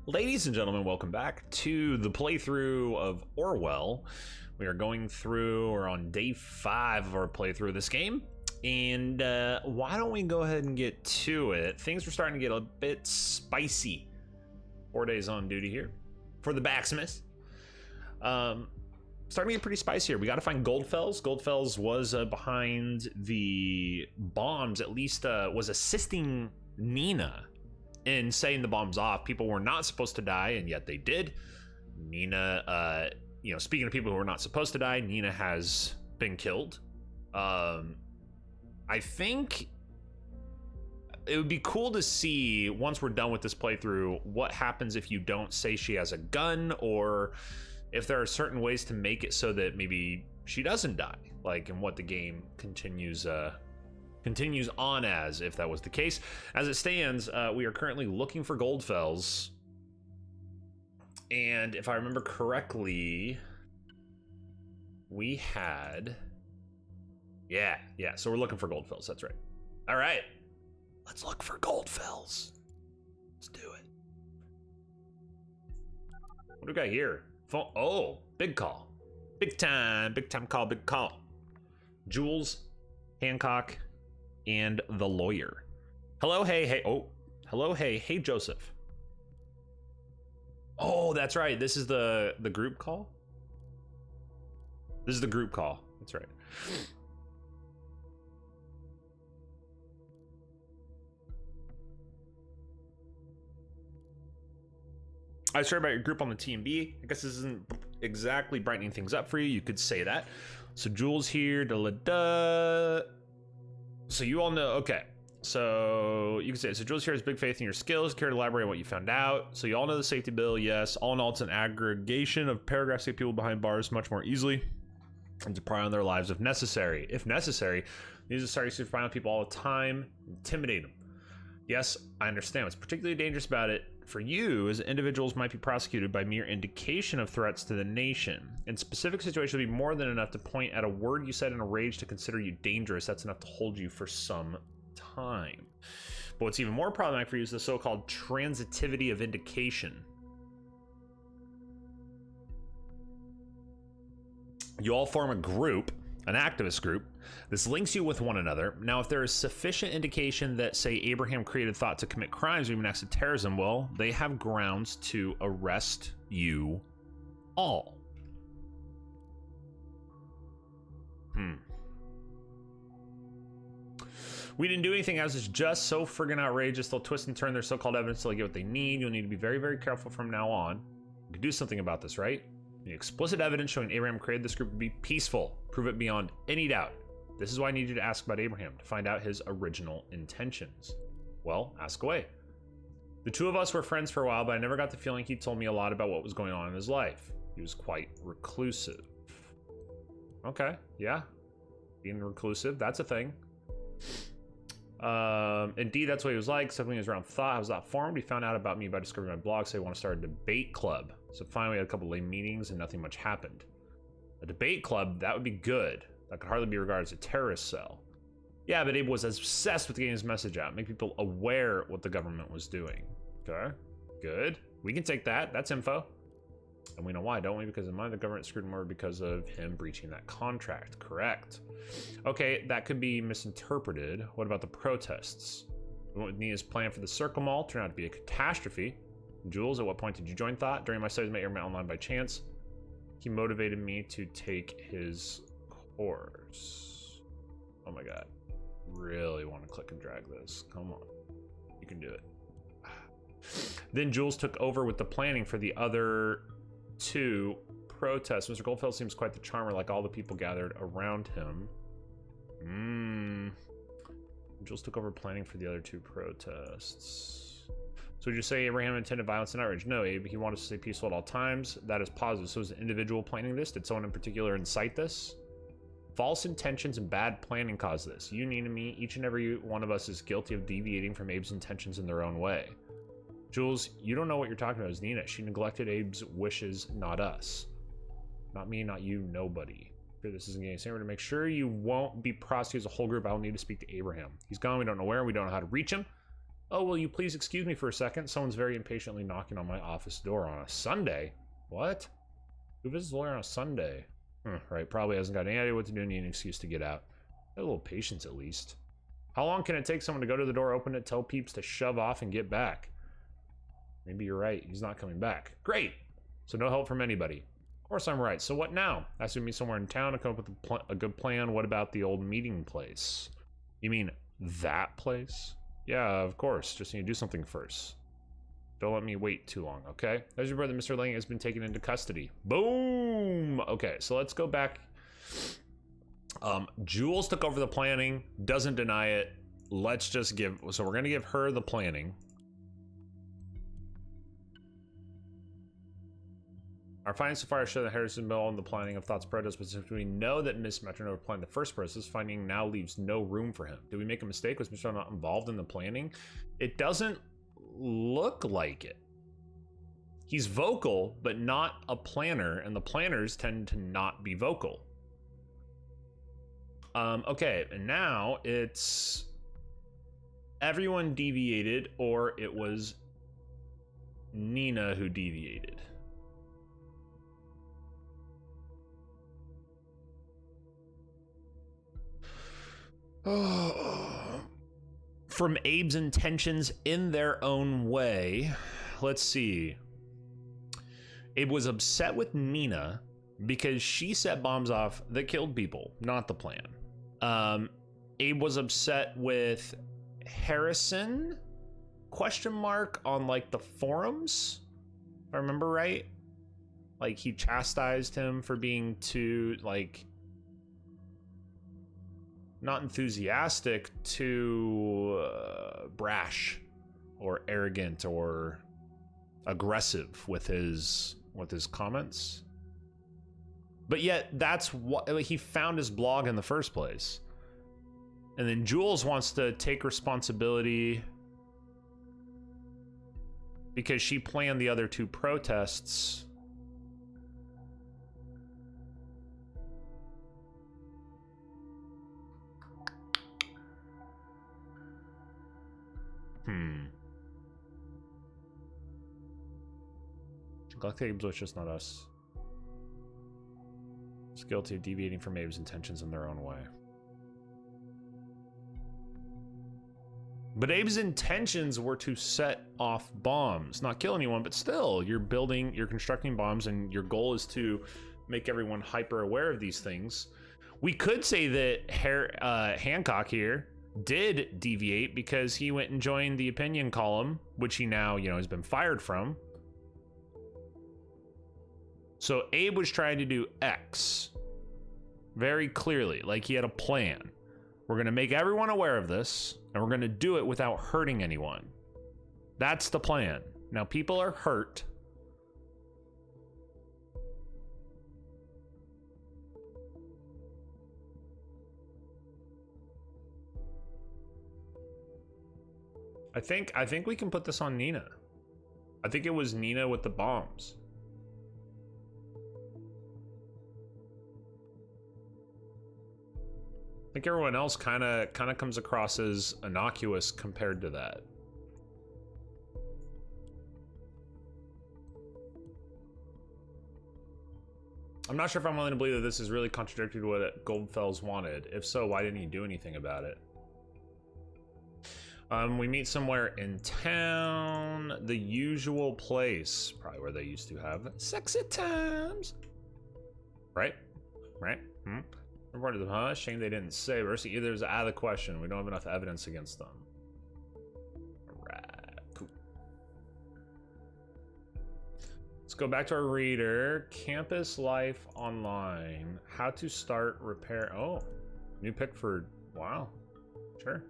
Ladies and gentlemen, welcome back to the playthrough of Orwell. We are going through, or on day 5 of our playthrough of this game. And why don't we go ahead and get to it? Things were starting to get a bit spicy. 4 days on duty here for the backsmith. Starting to get pretty spicy here. We got to find Goldfells. Goldfells was behind the bombs, at least was assisting Nina in setting the bombs off. People were not supposed to die, and yet they did. Nina, speaking of people who were not supposed to die, Nina has been killed. I think it would be cool to see, once we're done with this playthrough, what happens if you don't say she has a gun, or if there are certain ways to make it so that maybe she doesn't die, like, and what the game continues on as, if that was the case. As it stands, we are currently looking for Goldfells, and if I remember correctly, we had so we're looking for Goldfells. That's right. All right, let's look for Goldfells. Let's do it. What do we got here? Phone. Oh, big call, big time call, big call. Jules, Hancock, and the lawyer. Hello, hey. Oh, hello, hey, Joseph. Oh, that's right. This is the group call. This is the group call. That's right. I was sorry about your group on the TMB. I guess this isn't exactly brightening things up for you. You could say that. So Jules here. So you all know, okay. So you can say, so Jules here has big faith in your skills. Care to elaborate on what you found out? So you all know the safety bill, yes. All in all, it's an aggregation of paragraphs to get people behind bars much more easily and to pry on their lives if necessary. If necessary, these are starting to spy on people all the time, intimidate them. Yes, I understand. What's particularly dangerous about it for you is that individuals might be prosecuted by mere indication of threats to the nation. In specific situations, it would be more than enough to point at a word you said in a rage to consider you dangerous. That's enough to hold you for some time. But what's even more problematic for you is the so-called transitivity of indication. You all form a group, an activist group. This links you with one another. Now, if there is sufficient indication that, say, Abraham created thought to commit crimes or even acts of terrorism, well, they have grounds to arrest you all. We didn't do anything else. It's just so friggin' outrageous. They'll twist and turn their so-called evidence till they get what they need. You'll need to be very, very careful from now on. You can do something about this, right? The explicit evidence showing Abraham created this group would be peaceful. Prove it beyond any doubt. This is why I need you to ask about Abraham, to find out his original intentions. Well, ask away. The two of us were friends for a while, but I never got the feeling he told me a lot about what was going on in his life. He was quite reclusive. Okay, yeah. Being reclusive, that's a thing. Indeed, that's what he was like. Something was around thought. I was not formed. He found out about me by discovering my blog, so he wanted to start a debate club. So finally, we had a couple late meetings and nothing much happened. A debate club, that would be good. That could hardly be regarded as a terrorist cell. Yeah, but Abe was obsessed with getting his message out, make people aware what the government was doing. Okay, good. We can take that. That's info. And we know why, don't we? Because in mind, the government screwed him over because of him breaching that contract. Correct. Okay, that could be misinterpreted. What about the protests? What Nina's plan for the Circle Mall turned out to be a catastrophe. Jules, at what point did you join Thought? During my studies, I met your man online by chance. He motivated me to take his course. Oh my god. Really want to click and drag this. Come on. You can do it. Then Jules took over with the planning for the other two protests. Mr. Goldfeld seems quite the charmer, like all the people gathered around him. Jules took over planning for the other two protests. So would you say Abraham intended violence and outrage? No, Abe. He wanted to stay peaceful at all times. That is positive. So is an individual planning this? Did someone in particular incite this? False intentions and bad planning caused this. You, Nina, me, each and every one of us is guilty of deviating from Abe's intentions in their own way. Jules, you don't know what you're talking about. It's Nina. She neglected Abe's wishes, not us. Not me, not you, nobody. This isn't getting safer. To make sure you won't be prosecuted as a whole group, I will need to speak to Abraham. He's gone. We don't know where. We don't know how to reach him. Oh, will you please excuse me for a second? Someone's very impatiently knocking on my office door on a Sunday. What? Who visits the lawyer on a Sunday? Right, probably hasn't got any idea what to do and need an excuse to get out. A little patience at least. How long can it take someone to go to the door, open it, tell peeps to shove off and get back? Maybe you're right, he's not coming back. Great! So no help from anybody. Of course I'm right, so what now? Has to meet somewhere in town to come up with a good plan. What about the old meeting place? You mean that place? Yeah, of course, just need to do something first. Don't let me wait too long, okay? There's your brother, Mr. Lang, has been taken into custody. Boom! Okay, so let's go back. Jules took over the planning, doesn't deny it. Let's just give, so we're gonna give her the planning. Our findings so far show that Harrison Mill and the planning of Thought's protest, but we know that Miss Metronova planned the first process, finding now leaves no room for him. Did we make a mistake? Was Mr. not involved in the planning? It doesn't look like it. He's vocal, but not a planner, and the planners tend to not be vocal. Okay, and now it's everyone deviated, or it was Nina who deviated. From Abe's intentions in their own way. Let's see. Abe was upset with Nina because she set bombs off that killed people, not the plan. Abe was upset with Harrison, question mark, on like the forums, if I remember right. Like he chastised him for being too like not enthusiastic, too brash or arrogant or aggressive with his comments. But yet that's what, like, he found his blog in the first place. And then Jules wants to take responsibility because she planned the other two protests. Galactic Abe's wish, just not us. It's guilty of deviating from Abe's intentions in their own way. But Abe's intentions were to set off bombs, not kill anyone, but still, you're constructing bombs, and your goal is to make everyone hyper aware of these things. We could say that Hancock here did deviate because he went and joined the opinion column, which he now, has been fired from. So Abe was trying to do X very clearly, like he had a plan. We're going to make everyone aware of this, and we're going to do it without hurting anyone. That's the plan. Now people are hurt. I think we can put this on Nina. I think it was Nina with the bombs. I think everyone else kind of comes across as innocuous compared to that. I'm not sure if I'm willing to believe that this is really contradictory to what Goldfels wanted. If so, why didn't he do anything about it? We meet somewhere in town, the usual place, probably where they used to have sexy times. Right? Reported them, huh? Shame they didn't say. Versus either is out of the question. We don't have enough evidence against them. Alright, cool. Let's go back to our reader. Campus life online. How to start repair. Oh, new pick for, wow. Sure.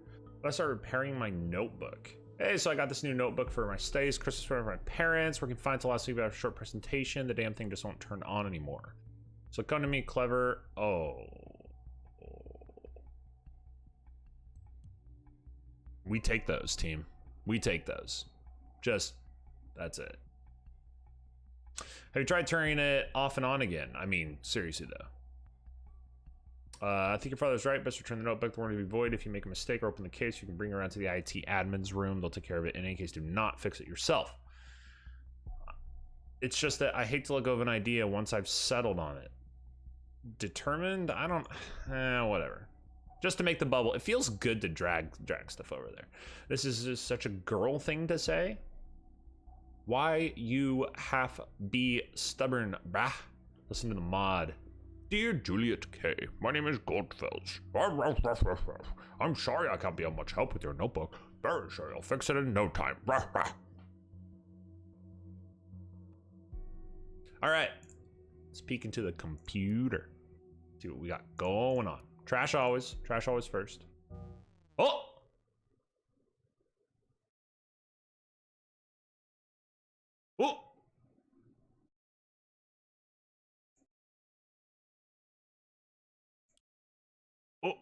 Let's start repairing my notebook. Hey, so I got this new notebook for my studies. Christmas present for my parents. Working fine till last week about a short presentation. The damn thing just won't turn on anymore. So come to me, clever. Oh. We take those, team. We take those. Just, that's it. Have you tried turning it off and on again? I mean, seriously though. I think your father's right. Best return the notebook. The warning to be void. If you make a mistake or open the case, you can bring it around to the IT admin's room. They'll take care of it. In any case, do not fix it yourself. It's just that I hate to let go of an idea once I've settled on it. Determined? I don't... whatever. Just to make the bubble. It feels good to drag stuff over there. This is just such a girl thing to say. Why you have be stubborn, brah? Listen to the mod. Dear Juliet K, my name is Goldfels. I'm sorry I can't be of much help with your notebook. Very sure I'll fix it in no time. All right, let's peek into the computer. See what we got going on. Trash always first. Oh! Oh! Oh!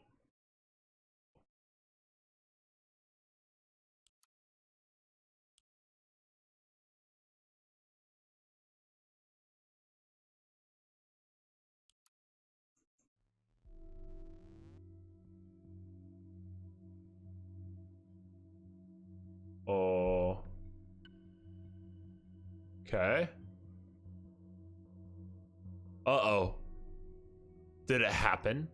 Oh. Okay. Uh-oh. Did it happen?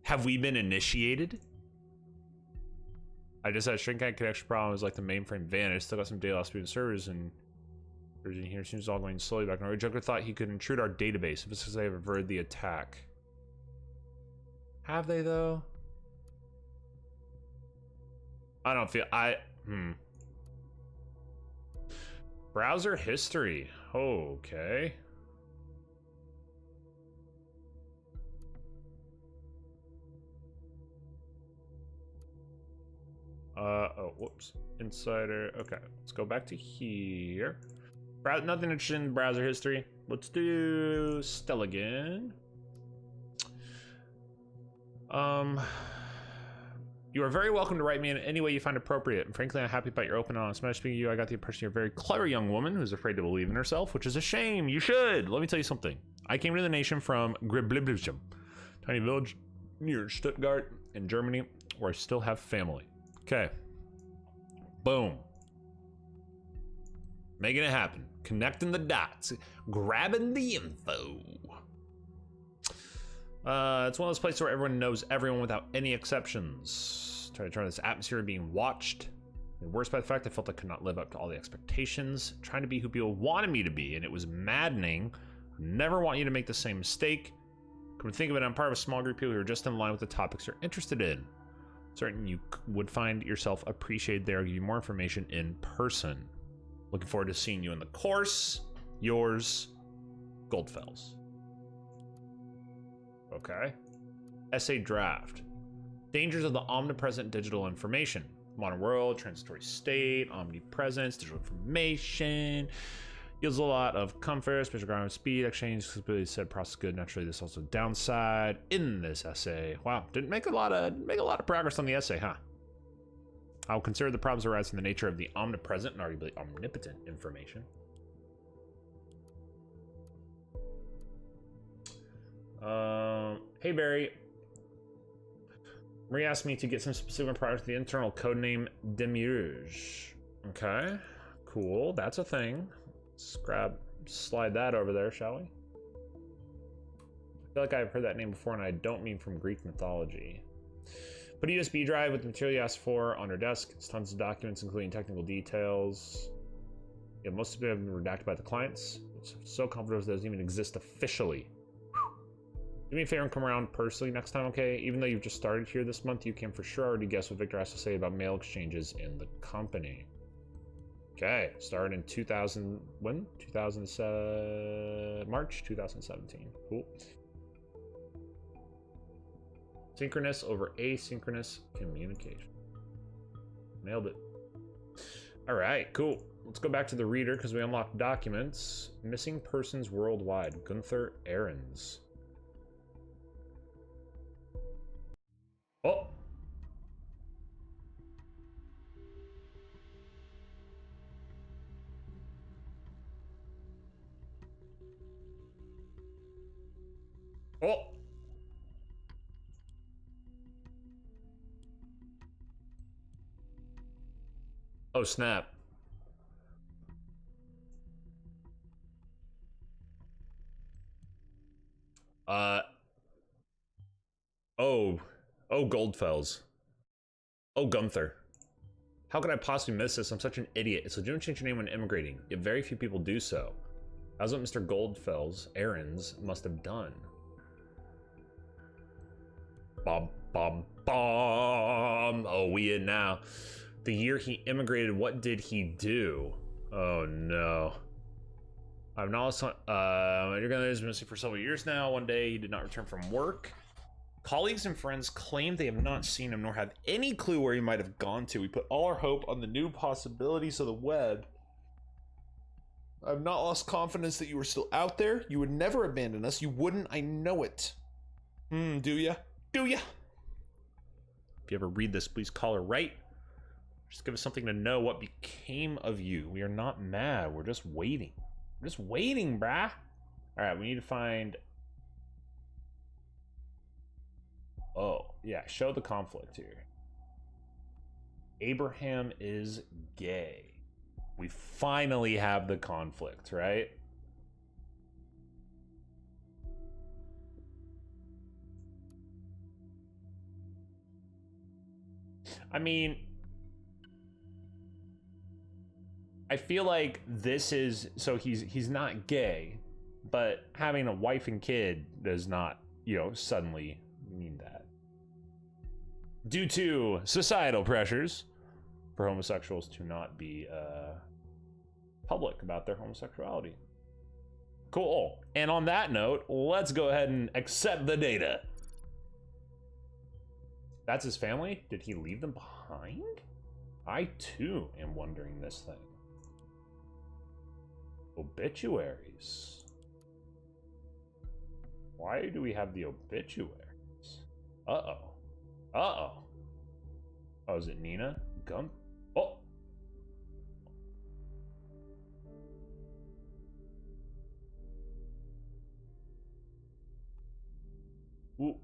Have we been initiated? I just had a shrink-eyed connection problems like the mainframe vanished. Still got some data lost between servers and in here. Seems all going slowly back. Our Joker thought he could intrude our database if it's because they have averted the attack. Have they though? I don't feel Browser history. Okay. Oh, whoops. Insider. Okay, let's go back to here. Nothing interested in browser history. Let's do Stella again. You are very welcome to write me in any way you find appropriate. And frankly, I'm happy about your open and honest message. Speaking of you, I got the impression you're a very clever young woman who's afraid to believe in herself, which is a shame. You should. Let me tell you something. I came to the nation from Gribliblium, tiny village near Stuttgart in Germany, where I still have family. Okay. Boom. Making it happen. Connecting the dots. Grabbing the info. It's one of those places where everyone knows everyone without any exceptions. Try to turn this atmosphere of being watched. And worse by the fact I felt I could not live up to all the expectations. Trying to be who people wanted me to be, and it was maddening. I never want you to make the same mistake. Come to think of it, I'm part of a small group of people who are just in line with the topics you're interested in. Certain you would find yourself appreciated there. I'll give you more information in person. Looking forward to seeing you in the course. Yours, Goldfels. Okay. Essay draft. Dangers of the omnipresent digital information. Modern world, transitory state, omnipresence, digital information. Yields a lot of comfort, special ground speed, exchange, completely said process good. Naturally, this also downside in this essay. Wow, didn't make a lot of progress on the essay, huh? I'll consider the problems arise from the nature of the omnipresent and arguably omnipotent information. Hey Barry. Marie asked me to get some specific products with the internal codename Demiurge. Okay, cool, that's a thing. Let's slide that over there, shall we? I feel like I've heard that name before, and I don't mean from Greek mythology. Put a USB drive with the material you asked for on your desk. It's tons of documents, including technical details. Yeah, most of it have been redacted by the clients. It's so comfortable it doesn't even exist officially. Do me a favor and come around personally next time, okay? Even though you've just started here this month, you can for sure already guess what Victor has to say about mail exchanges in the company. Okay, started in 2000, when? 2007, March 2017. Cool. Synchronous over asynchronous communication. Nailed it. All right, cool. Let's go back to the reader because we unlocked documents. Missing persons worldwide. Gunther Ahrens. Oh. Oh. Oh, snap. Uh, oh. Oh, Goldfells. Oh, Gunther. How could I possibly miss this? I'm such an idiot. It's legitimate to change your name when immigrating, yet very few people do so. That's what Mr. Goldfell's errands must have done. Bob, Bob, Bomb. Oh, we in now. The year he immigrated, what did he do? Oh no. I've not you're gonna be missing for several years now. One day he did not return from work. Colleagues and friends claim they have not seen him nor have any clue where he might have gone to. We put all our hope on the new possibilities of the web. I've not lost confidence that you were still out there. You would never abandon us. You wouldn't, I know it. Do ya? Do ya? If you ever read this, please call her right. Just give us something to know what became of you. We are not mad. We're just waiting. We're just waiting, brah. All right, we need to find... Oh, yeah, show the conflict here. Abraham is gay. We finally have the conflict, right? I mean, I feel like this is, so he's not gay, but having a wife and kid does not, you know, suddenly mean that. Due to societal pressures for homosexuals to not be public about their homosexuality. Cool. And on that note, let's go ahead and accept the data. That's his family? Did he leave them behind? I too am wondering this thing. Obituaries. Why do we have the obituaries? Uh-oh. Uh-oh. Oh, is it Nina? Gump? Oh! Ooh.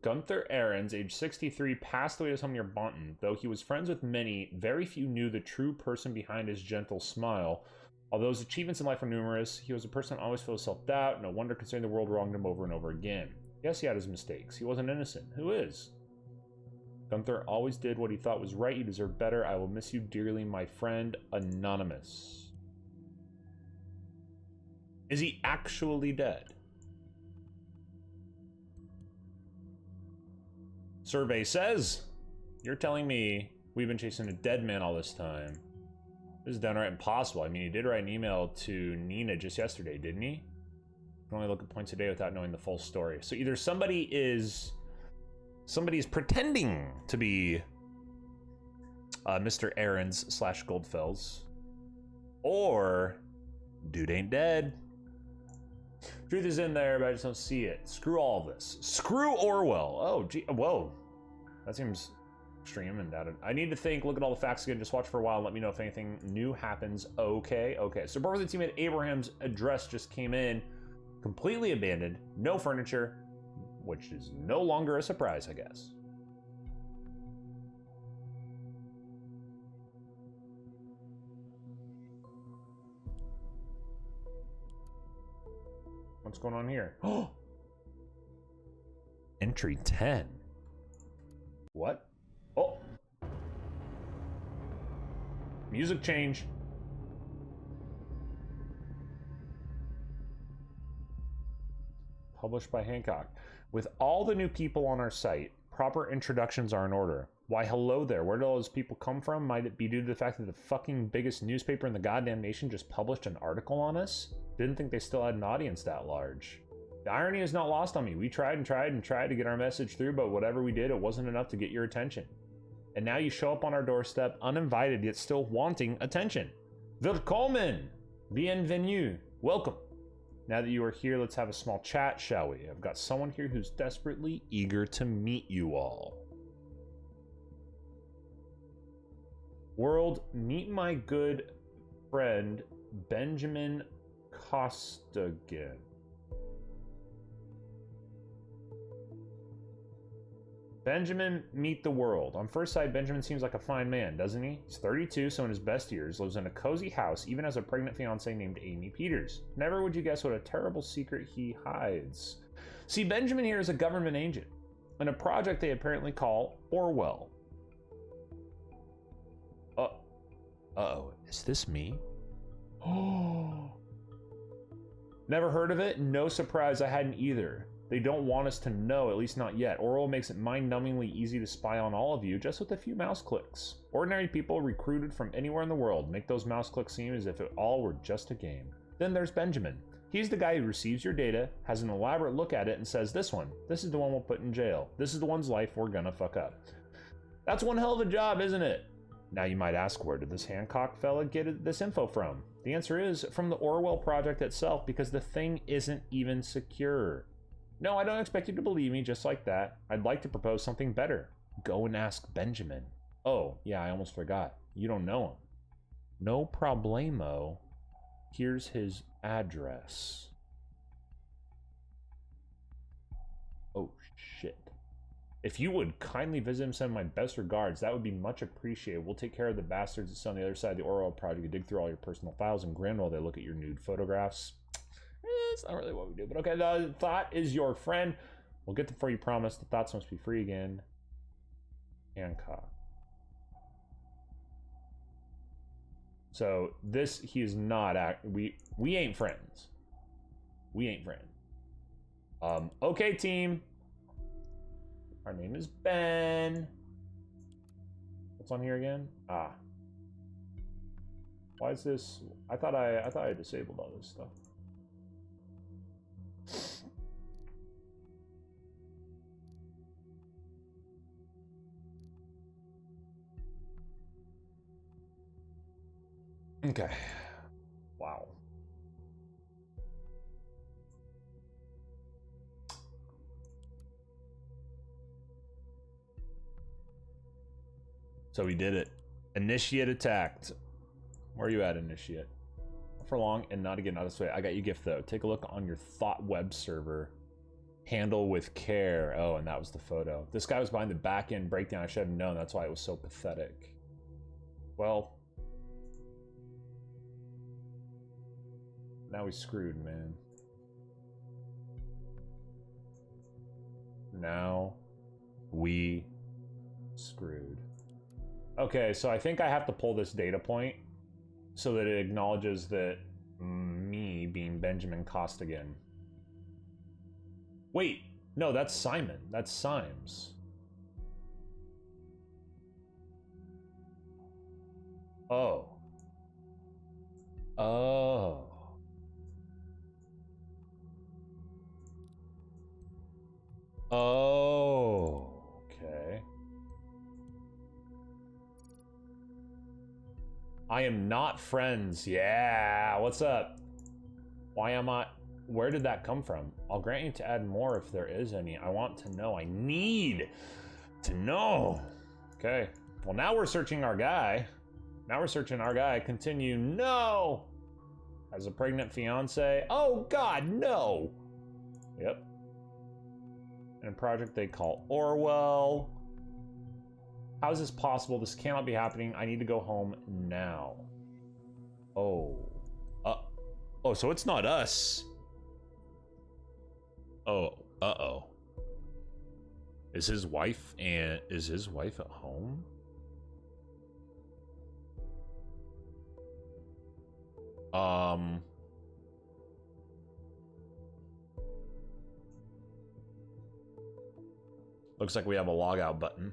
Gunther Ahrens, age 63, passed away at his home near Bonton. Though he was friends with many, very few knew the true person behind his gentle smile. Although his achievements in life were numerous, he was a person always full of self-doubt. No wonder considering the world wronged him over and over again. Yes, he had his mistakes. He wasn't innocent. Who is? Gunther always did what he thought was right. You deserve better. I will miss you dearly, my friend. Anonymous. Is he actually dead? Survey says, you're telling me we've been chasing a dead man all this time. This is downright impossible. I mean, he did write an email to Nina just yesterday, didn't he? You can only look at points a day without knowing the full story. So either somebody is pretending to be Mr. Ahrens / Goldfells, or dude ain't dead. Truth is in there, but I just don't see it. Screw all of this. Screw Orwell. Oh, gee, whoa. That seems extreme and doubted. I need to think, look at all the facts again, just watch for a while and let me know if anything new happens. Okay. So report from the team at Abraham's address just came in. Completely abandoned. No furniture. Which is no longer a surprise, I guess. What's going on here? Oh! Entry 10. What? Oh! Music change. Published by Hancock. With all the new people on our site, proper introductions are in order. Why, hello there. Where do all those people come from? Might it be due to the fact that the fucking biggest newspaper in the goddamn nation just published an article on us? Didn't think they still had an audience that large. The irony is not lost on me. We tried and tried and tried to get our message through, but whatever we did, it wasn't enough to get your attention. And now you show up on our doorstep, uninvited, yet still wanting attention. Willkommen! Bienvenue! Welcome! Now that you are here, let's have a small chat, shall we? I've got someone here who's desperately eager to meet you all. World, meet my good friend, Benjamin Costigan. Benjamin, meet the world. On first sight, Benjamin seems like a fine man, doesn't he? He's 32, so in his best years, lives in a cozy house, even has a pregnant fiancée named Amy Peters. Never would you guess what a terrible secret he hides. See, Benjamin here is a government agent in a project they apparently call Orwell. Uh-oh, is this me? Oh. Never heard of it? No surprise I hadn't either. They don't want us to know, at least not yet. Orwell makes it mind-numbingly easy to spy on all of you just with a few mouse clicks. Ordinary people recruited from anywhere in the world make those mouse clicks seem as if it all were just a game. Then there's Benjamin. He's the guy who receives your data, has an elaborate look at it, and says, this is the one we'll put in jail. This is the one's life we're gonna fuck up. That's one hell of a job, isn't it? Now you might ask, where did this Hancock fella get this info from? The answer is from the Orwell project itself, because the thing isn't even secure. No, I don't expect you to believe me just like that. I'd like to propose something better. Go and ask Benjamin. Oh, yeah, I almost forgot. You don't know him. No problemo. Here's his address. Oh, shit. If you would kindly visit him, send my best regards. That would be much appreciated. We'll take care of the bastards that sit on the other side of the Orwell project. You dig through all your personal files and grin while they look at your nude photographs. It's not really what we do, but okay. The thought is your friend. We'll get them for you, promise. The thoughts must be free again. Hancock. So this, he is not we ain't friends. We ain't friends. Okay, team. Our name is Ben. What's on here again? Ah. Why is this? I thought I disabled all this stuff. Okay. Wow. So we did it. Initiate attacked. Where are you at, Initiate? Not for long and not again. Not this way. I got you gift though. Take a look on your thought web server. Handle with care. Oh, and that was the photo. This guy was behind the back end breakdown. I should have known. That's why it was so pathetic. Well. Now we screwed, man. Now we screwed. Okay, so I think I have to pull this data point so that it acknowledges that me being Benjamin Costigan. Wait, no, that's Simon. That's Symes. Oh. Oh. Oh, okay. I am not friends. Yeah, what's up? Why am I? Where did that come from? I'll grant you to add more if there is any. I want to know. I need to know. Okay. Well, now we're searching our guy. Now we're searching our guy. Continue. No. Has a pregnant fiance. Oh, God, no. Yep. In a project they call Orwell. How is this possible? This cannot be happening. I need to go home now. Oh. Oh, so it's not us. Oh, uh-oh. Is his wife at home? Looks like we have a logout button.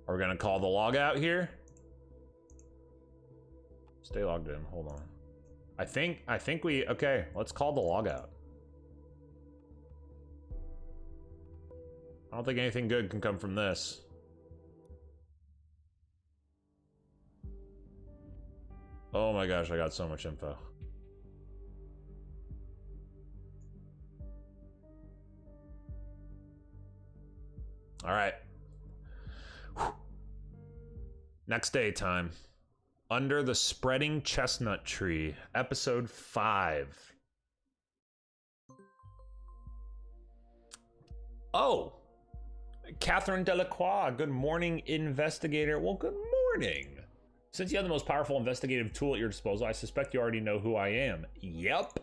Are we gonna call the logout here? Stay logged in, hold on. I think we, okay, let's call the logout. I don't think anything good can come from this. Oh my gosh, I got so much info. All right. Whew. Next day time. Under the Spreading Chestnut Tree, episode 5. Oh, Catherine Delacroix, good morning, investigator. Well, good morning. Since you have the most powerful investigative tool at your disposal, I suspect you already know who I am. Yep.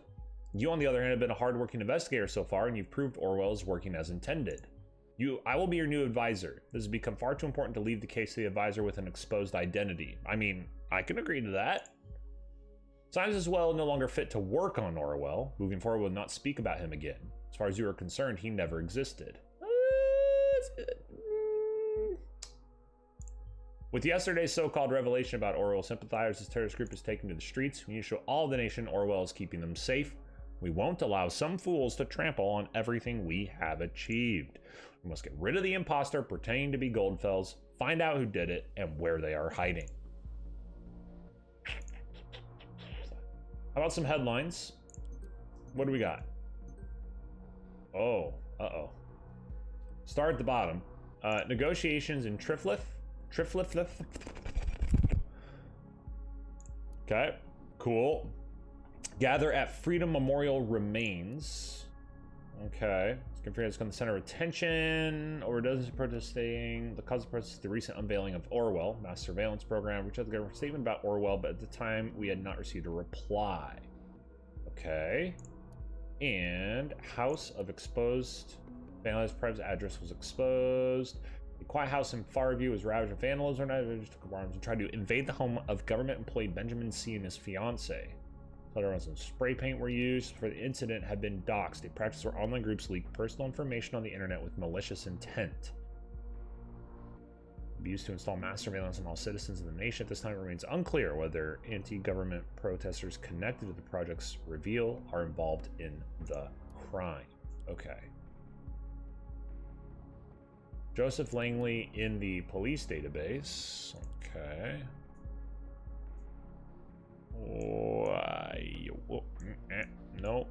You, on the other hand, have been a hardworking investigator so far, and you've proved Orwell is working as intended. I will be your new advisor. This has become far too important to leave the case to the advisor with an exposed identity. I mean, I can agree to that. Symes is well no longer fit to work on Orwell. Moving forward, will not speak about him again. As far as you are concerned, he never existed. With yesterday's so-called revelation about Orwell sympathizers, this terrorist group is taken to the streets. We need to show all the nation Orwell is keeping them safe. We won't allow some fools to trample on everything we have achieved. We must get rid of the imposter pretending to be Goldfels, find out who did it, and where they are hiding. How about some headlines? What do we got? Oh, uh-oh. Start at the bottom. Negotiations in Triflith. Okay, cool. Gather at Freedom Memorial Remains. Okay. It's going to center of attention over dozens of protesting. The cause of protest is the recent unveiling of Orwell, mass surveillance program. Which had the government statement about Orwell, but at the time we had not received a reply. Okay. And House of Exposed. Vandalized private address was exposed. The quiet house in Farview was ravaged with vandalism. Organizers took up arms and tried to invade the home of government employee Benjamin C. and his fiance. Letters and spray paint were used for the incident had been doxed. A practice where online groups leak personal information on the internet with malicious intent. Be used to install mass surveillance on all citizens of the nation. At this time, it remains unclear whether anti-government protesters connected to the project's reveal are involved in the crime. Okay. Joseph Langley in the police database. Okay. No.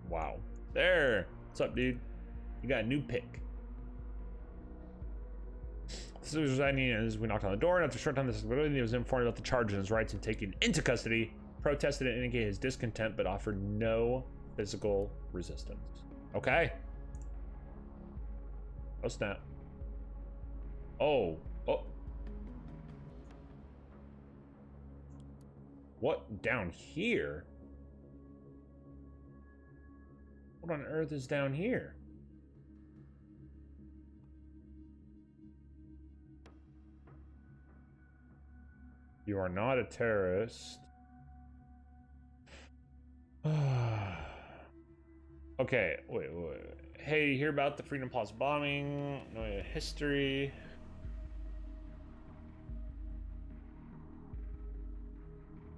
Wow. There. What's up, dude? You got a new pick. This was resigning as we knocked on the door, and after a short time, he was informed about the charges and his rights in taken into custody, protested and indicated his discontent, but offered no physical resistance. Okay. Oh, snap. Oh. What? Down here? What on earth is down here? You are not a terrorist. Okay, wait. Hey, you hear about the Freedom Plus bombing? No history.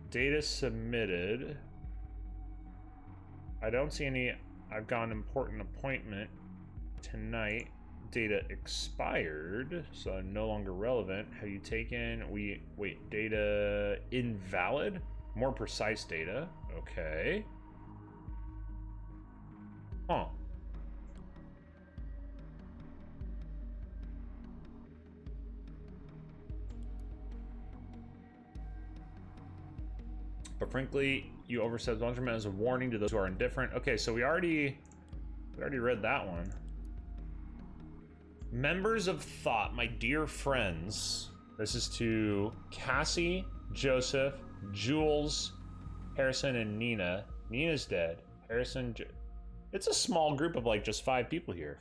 Data submitted. I don't see any. I've got an important appointment tonight. Data expired, so no longer relevant. Have you taken? Wait. Data invalid. More precise data. Okay. Huh. But frankly, you overstepped the launchment as a warning to those who are indifferent. Okay, so we already read that one. Members of Thought, my dear friends. This is to Cassie, Joseph, Jules, Harrison, and Nina. Nina's dead. Harrison, it's a small group of like just 5 people here.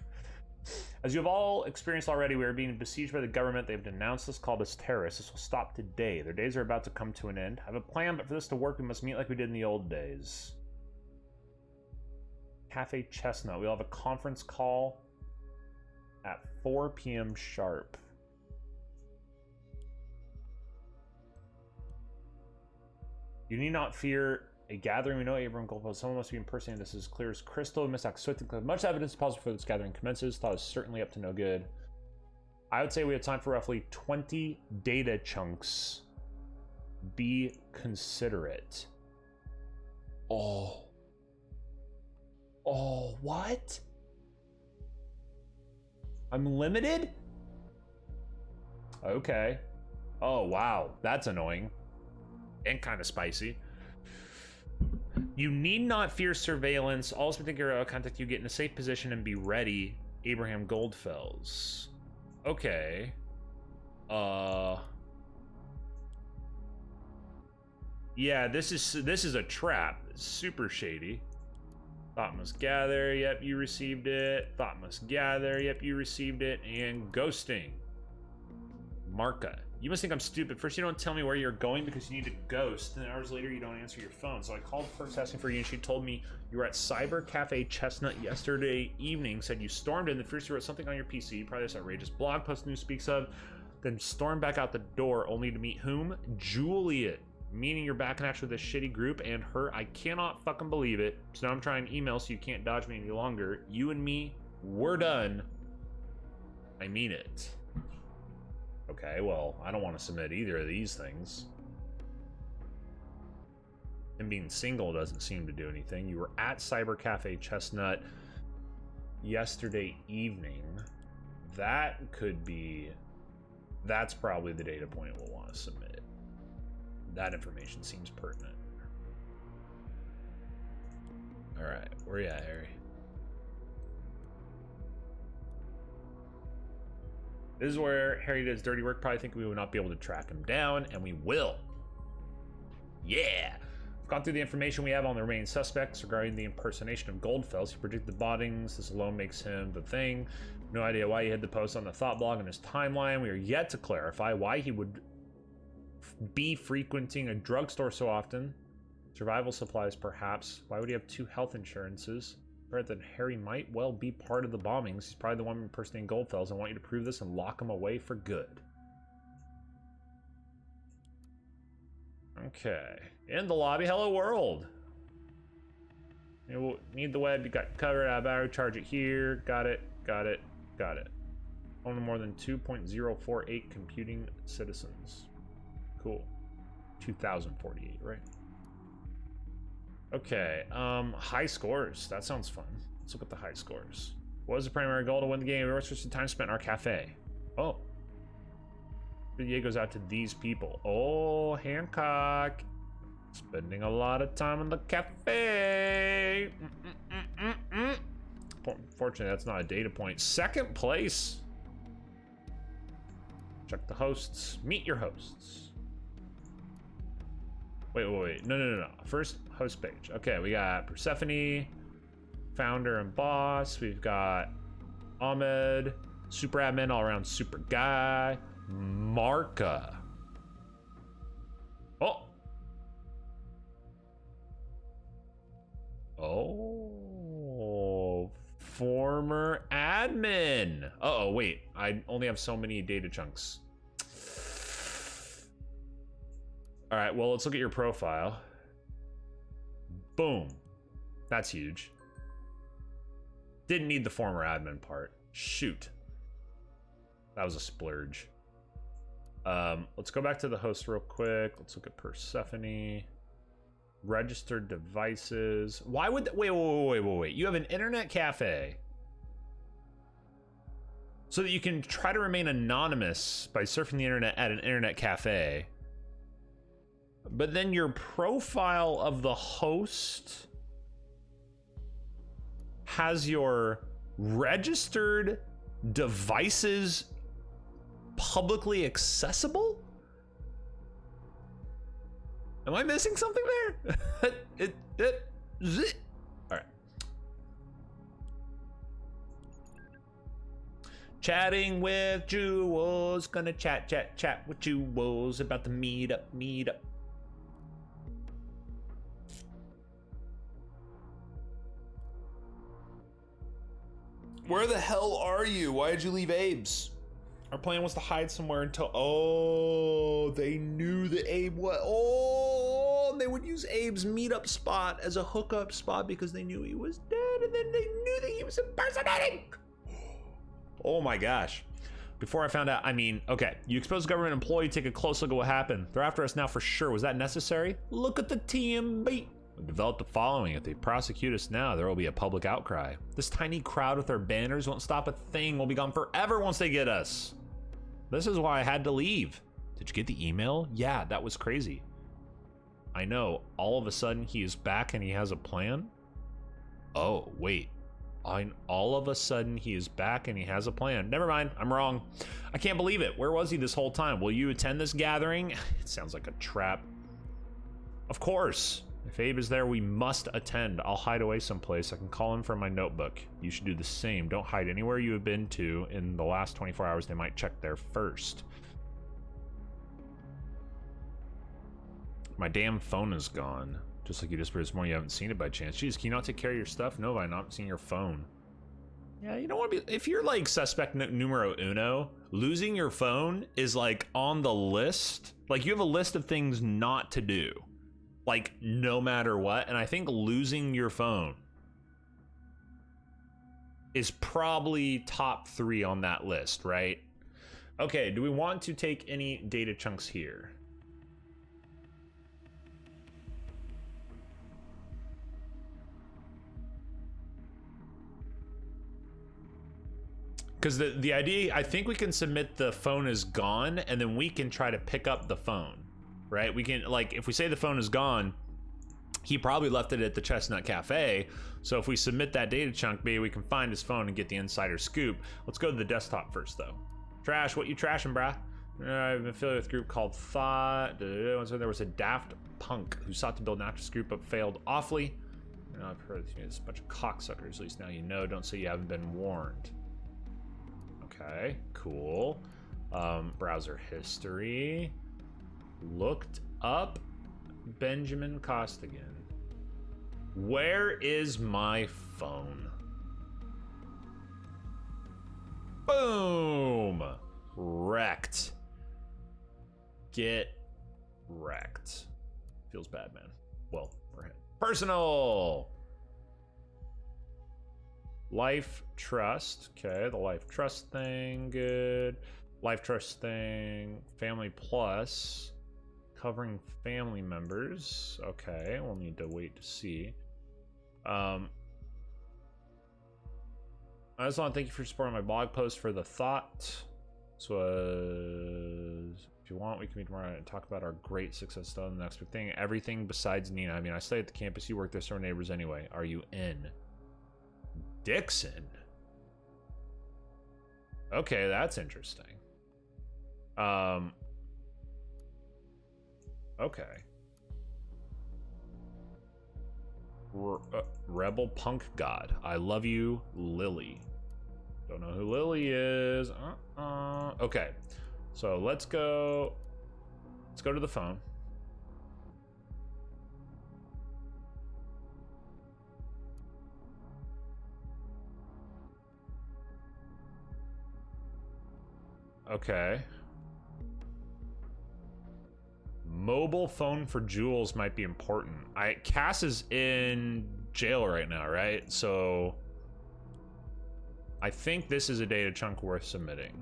As you have all experienced already, we are being besieged by the government. They've denounced us, called us terrorists. This will stop today. Their days are about to come to an end. I have a plan, but for this to work, we must meet like we did in the old days. Cafe Chestnut. We'll have a conference call at 4 p.m. sharp. You need not fear a gathering. We know Abraham Goldfeld. Someone must be impersonating this as clear as crystal. Miss Axwittic. Much evidence is possible before this gathering commences. Thought is certainly up to no good. I would say we have time for roughly 20 data chunks. Be considerate. Oh, what? I'm limited? Okay. Oh, wow. That's annoying. And kind of spicy. You need not fear surveillance. All particular contact you get in a safe position and be ready. Abraham Goldfells. Okay. Yeah, this is a trap. It's super shady. Thought must gather. Yep, you received it. Thought must gather. Yep, you received it. And ghosting. Marka. You must think I'm stupid. First, you don't tell me where you're going because you need to ghost. Then hours later, you don't answer your phone. So I called first asking for you, and she told me you were at Cyber Cafe Chestnut yesterday evening. Said you stormed in. Then first you wrote something on your PC, probably this outrageous blog post news speaks of. Then stormed back out the door, only to meet whom? Juliet. Meaning you're back in action with this shitty group and her. I cannot fucking believe it. So now I'm trying email so you can't dodge me any longer. You and me, we're done. I mean it. Okay, well, I don't want to submit either of these things. And being single doesn't seem to do anything. You were at Cyber Cafe Chestnut yesterday evening. That could be... That's probably the data point we'll want to submit. That information seems pertinent. Alright, where you at, Harry? This is where Harry does dirty work. Probably think we will not be able to track him down, and we will. Yeah! We've gone through the information we have on the remaining suspects regarding the impersonation of Goldfells. He predicted the bottings. This alone makes him the thing. No idea why he hid the post on the thought blog in his timeline. We are yet to clarify why he would be frequenting a drugstore so often. Survival supplies, perhaps. Why would he have 2 health insurances? That Harry might well be part of the bombings. He's probably the one impersonating Goldfells. I want you to prove this and lock him away for good. Okay. In the lobby, hello world. You need the web, you got covered. I battery charge it here. Got it, got it, got it. Only more than 2.048 computing citizens. Cool. 2048, right? Okay, high scores. That sounds fun. Let's look at the high scores. What was the primary goal to win the game? What's the time spent in our cafe? Oh. Video goes out to these people. Oh, Hancock. Spending a lot of time in the cafe. Fortunately, that's not a data point. Second place. Check the hosts. Meet your hosts. Wait. No. First, host page. Okay, we got Persephone, founder and boss. We've got Ahmed, super admin, all around super guy. Marka. Oh, former admin. Uh-oh, wait. I only have so many data chunks. All right, well, let's look at your profile. Boom. That's huge. Didn't need the former admin part. Shoot. That was a splurge. Let's go back to the host real quick. Let's look at Persephone. Registered devices. Why would... Wait. You have an internet cafe. So that you can try to remain anonymous by surfing the internet at an internet cafe. But then your profile of the host has your registered devices publicly accessible? Am I missing something there? All right. Chatting with Jewels. Gonna chat with Jewels about the meetup. Where the hell are you? Why did you leave Abe's? Our plan was to hide somewhere until... Oh, they knew that Abe was... Oh, they would use Abe's meetup spot as a hookup spot because they knew he was dead, and then they knew that he was impersonating. Oh my gosh. Before I found out, okay, you exposed a government employee, take a close look at what happened. They're after us now for sure. Was that necessary? Look at the TMB. We've developed a following. If they prosecute us now, there will be a public outcry. This tiny crowd with their banners won't stop a thing. We'll be gone forever once they get us. This is why I had to leave. Did you get the email? Yeah, that was crazy. I know. All of a sudden, he is back and he has a plan? Oh, wait. All of a sudden, he is back and he has a plan. Never mind, I'm wrong. I can't believe it. Where was he this whole time? Will you attend this gathering? It sounds like a trap. Of course. If Abe is there, we must attend. I'll hide away someplace. I can call him from my notebook. You should do the same. Don't hide anywhere you have been to in the last 24 hours. They might check there first. My damn phone is gone. Just like you disappeared this morning, you haven't seen it by chance. Jeez, can you not take care of your stuff? No, I've not seen your phone. Yeah, you don't want to be... If you're like suspect numero uno, losing your phone is like on the list. Like you have a list of things not to do. Like no matter what. And I think losing your phone is probably top 3 on that list, right? Okay, do we want to take any data chunks here? Because the idea, I think we can submit the phone is gone, and then we can try to pick up the phone, right? We can, like, if we say the phone is gone, he probably left it at the Chestnut Cafe. So if we submit that data chunk, maybe we can find his phone and get the insider scoop. Let's go to the desktop first, though. Trash, what you trashing, brah? I've been affiliated with a group called Thought. So there was a daft punk who sought to build an actress group but failed awfully. I've heard there's a bunch of cocksuckers, at least now you know. Don't say you haven't been warned. Okay, cool. Browser history. Looked up Benjamin Costigan. Where is my phone? Boom! Wrecked. Get wrecked. Feels bad, man. Well, for him. Personal! Life trust. Okay, the life trust thing, good. Life trust thing, family plus. Covering family members. Okay, we'll need to wait to see. I just want to thank you for supporting my blog post for the thought. This was, if you want, we can meet tomorrow and talk about our great success done. The next big thing, everything besides Nina. I mean, I stay at the campus, you work there, so our neighbors anyway. Are you in? Dixon. Okay, that's interesting. Okay. Rebel punk god. I love you, Lily. Don't know who Lily is. Okay. So let's go to the phone. Okay. Mobile phone for Jules might be important. Cass is in jail right now, right? So I think this is a data chunk worth submitting.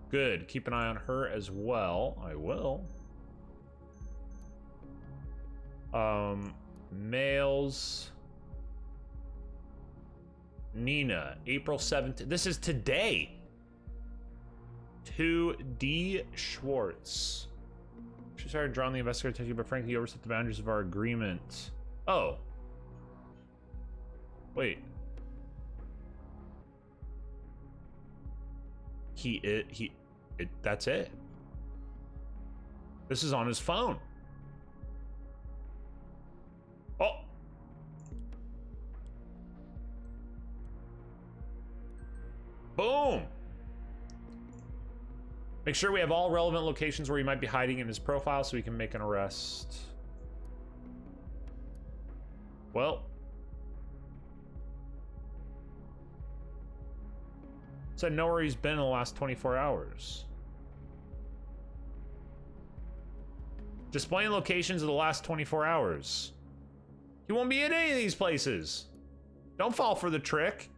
Good. Keep an eye on her as well. I will. Males. Nina, April 17th. This is today. To D. Schwartz. She started drawing the investigator attention, but frankly, he overstepped the boundaries of our agreement. Oh. Wait. That's it. This is on his phone. Oh. Boom. Make sure we have all relevant locations where he might be hiding in his profile so we can make an arrest. Well. Said know where he's been in the last 24 hours. Displaying locations of the last 24 hours. He won't be in any of these places. Don't fall for the trick.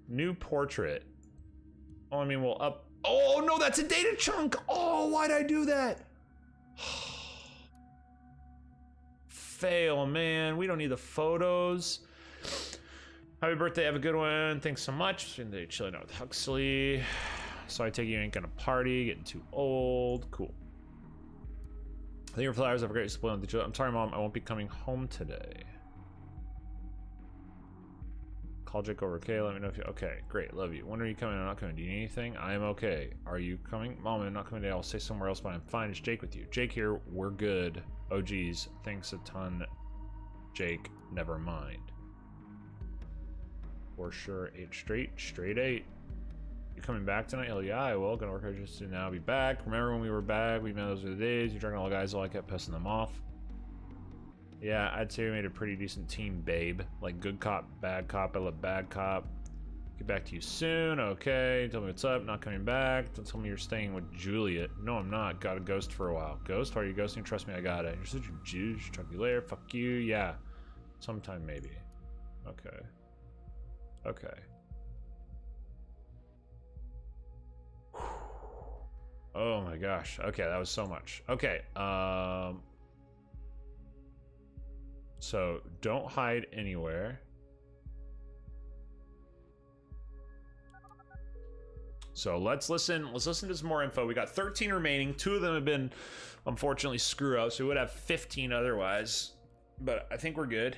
New portrait. Oh, I mean, we'll up. Oh, no, that's a data chunk. Oh, why'd I do that? Fail, man. We don't need the photos. Happy birthday. Have a good one. Thanks so much. They're chilling out with Huxley. So I take it you ain't gonna party, getting too old. Cool. Thank you for flowers. Have a great spoil. I'm sorry, Mom. I won't be coming home today. Call Jake over. Okay, let me know if you. Okay, great. Love you. When are you coming? I'm not coming. Do you need anything? I am okay. Are you coming? Mom, I'm not coming today. I'll stay somewhere else, but I'm fine. It's Jake with you. Jake here. We're good. Oh, geez. Thanks a ton, Jake. Never mind. For sure. 8 straight. Straight 8. You coming back tonight? Hell yeah, I will. Gonna work hard just to now be back. Remember when we were back? We met those were the days. You drank all the guys, all I kept pissing them off. Yeah, I'd say we made a pretty decent team, babe. Like good cop, bad cop. I love bad cop. Get back to you soon. Okay. Tell me what's up. Not coming back. Don't tell me you're staying with Juliet. No, I'm not. Got a ghost for a while. Ghost? Why are you ghosting? Trust me, I got it. You're such a Jew. Talk to you later. Fuck you. Yeah. Sometime maybe. Okay. Okay. Oh my gosh. Okay, that was so much. Okay. So don't hide anywhere. So let's listen to some more info. We got 13 remaining. 2 of them have been unfortunately screw ups. We would have 15 otherwise, but I think we're good.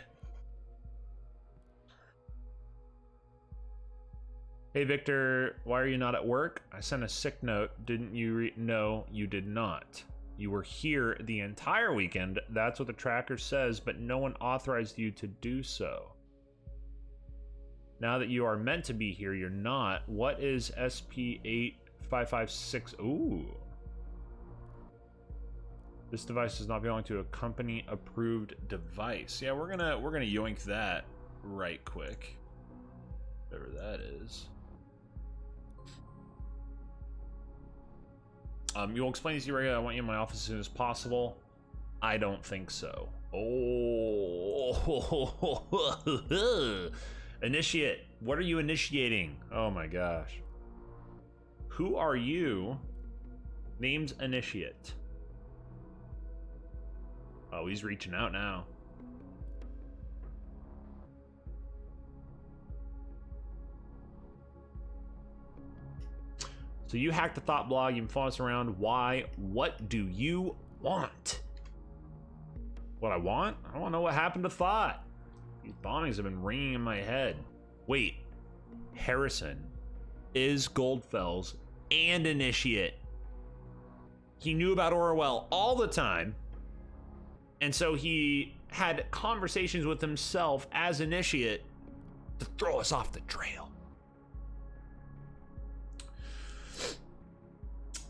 Hey Victor, why are you not at work? I sent a sick note. Didn't you no, you did not. You were here the entire weekend. That's what the tracker says, but no one authorized you to do so. Now that you are meant to be here, you're not. What is SP8556? Ooh. This device does not belong to a company approved device. Yeah, we're gonna yoink that right quick. Whatever that is. You'll explain this to you regularly. I want you in my office as soon as possible. I don't think so. Oh. Initiate. What are you initiating? Oh my gosh. Who are you? Name's Initiate. Oh, he's reaching out now. So you hacked the Thought blog, you follow us around. Why? What do you want? What I want? I want to know what happened to Thought. These bombings have been ringing in my head. Wait, Harrison is Goldfell's and Initiate. He knew about Orwell all the time. And so he had conversations with himself as Initiate to throw us off the trail.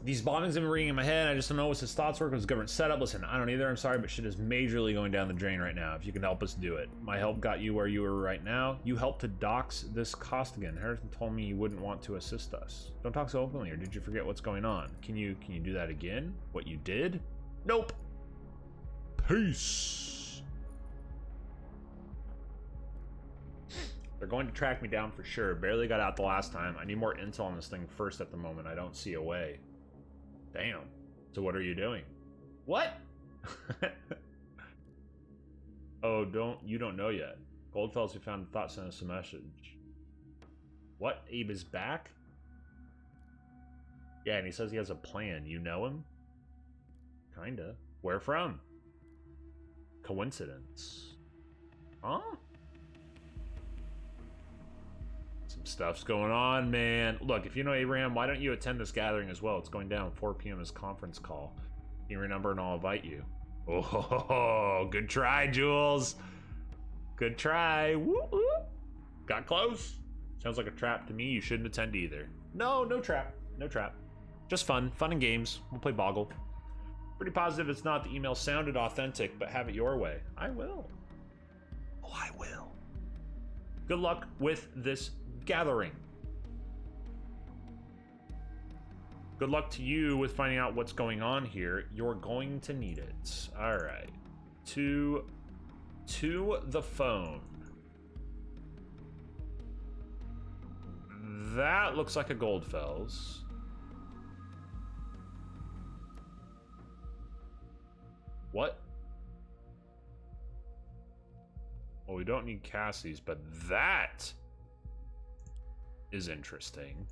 These bombings have been ringing in my head. I just don't know what's his thoughts work. What's government setup? Listen, I don't either. I'm sorry, but shit is majorly going down the drain right now. If you can help us do it. My help got you where you were right now. You helped to dox this Costigan. Harrison told me you wouldn't want to assist us. Don't talk so openly, or did you forget what's going on? Can you do that again? What you did? Nope. Peace. They're going to track me down for sure. Barely got out the last time. I need more intel on this thing first at the moment. I don't see a way. Damn. So what are you doing? What? Oh, you don't know yet. Goldfellas who found Thought sent us a message. What? Abe is back? Yeah, and he says he has a plan. You know him? Kinda. Where from? Coincidence. Huh? Some stuff's going on, man. Look, if you know Abraham, why don't you attend this gathering as well? It's going down 4 p.m. as conference call. Give me your number and I'll invite you. Oh, good try, Jules. Good try. Woo-woo. Got close. Sounds like a trap to me. You shouldn't attend either. No trap. No trap. Just fun. Fun and games. We'll play Boggle. Pretty positive it's not. The email sounded authentic, but have it your way. I will. Oh, I will. Good luck with this gathering. Good luck to you with finding out what's going on here. You're going to need it. All right. To the phone. That looks like a Goldfells. What? Well, we don't need Cassie's, but that is interesting.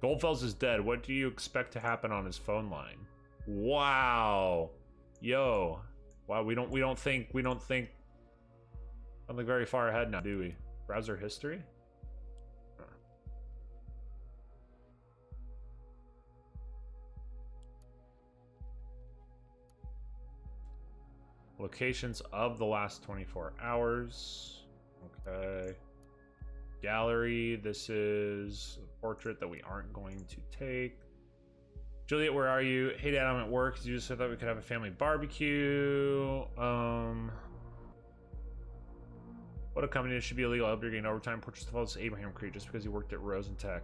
Goldfels is dead. What do you expect to happen on his phone line? Wow. Yo. Wow, we don't think very far ahead now, do we? Browser history? Huh. Locations of the last 24 hours. Okay. Gallery. This is a portrait that we aren't going to take. Juliet, where are you? Hey, Dad, I'm at work. You just thought we could have a family barbecue. What a company. It should be illegal. I hope you're getting overtime. Purchase the photos Abraham Creed just because he worked at Rosentech.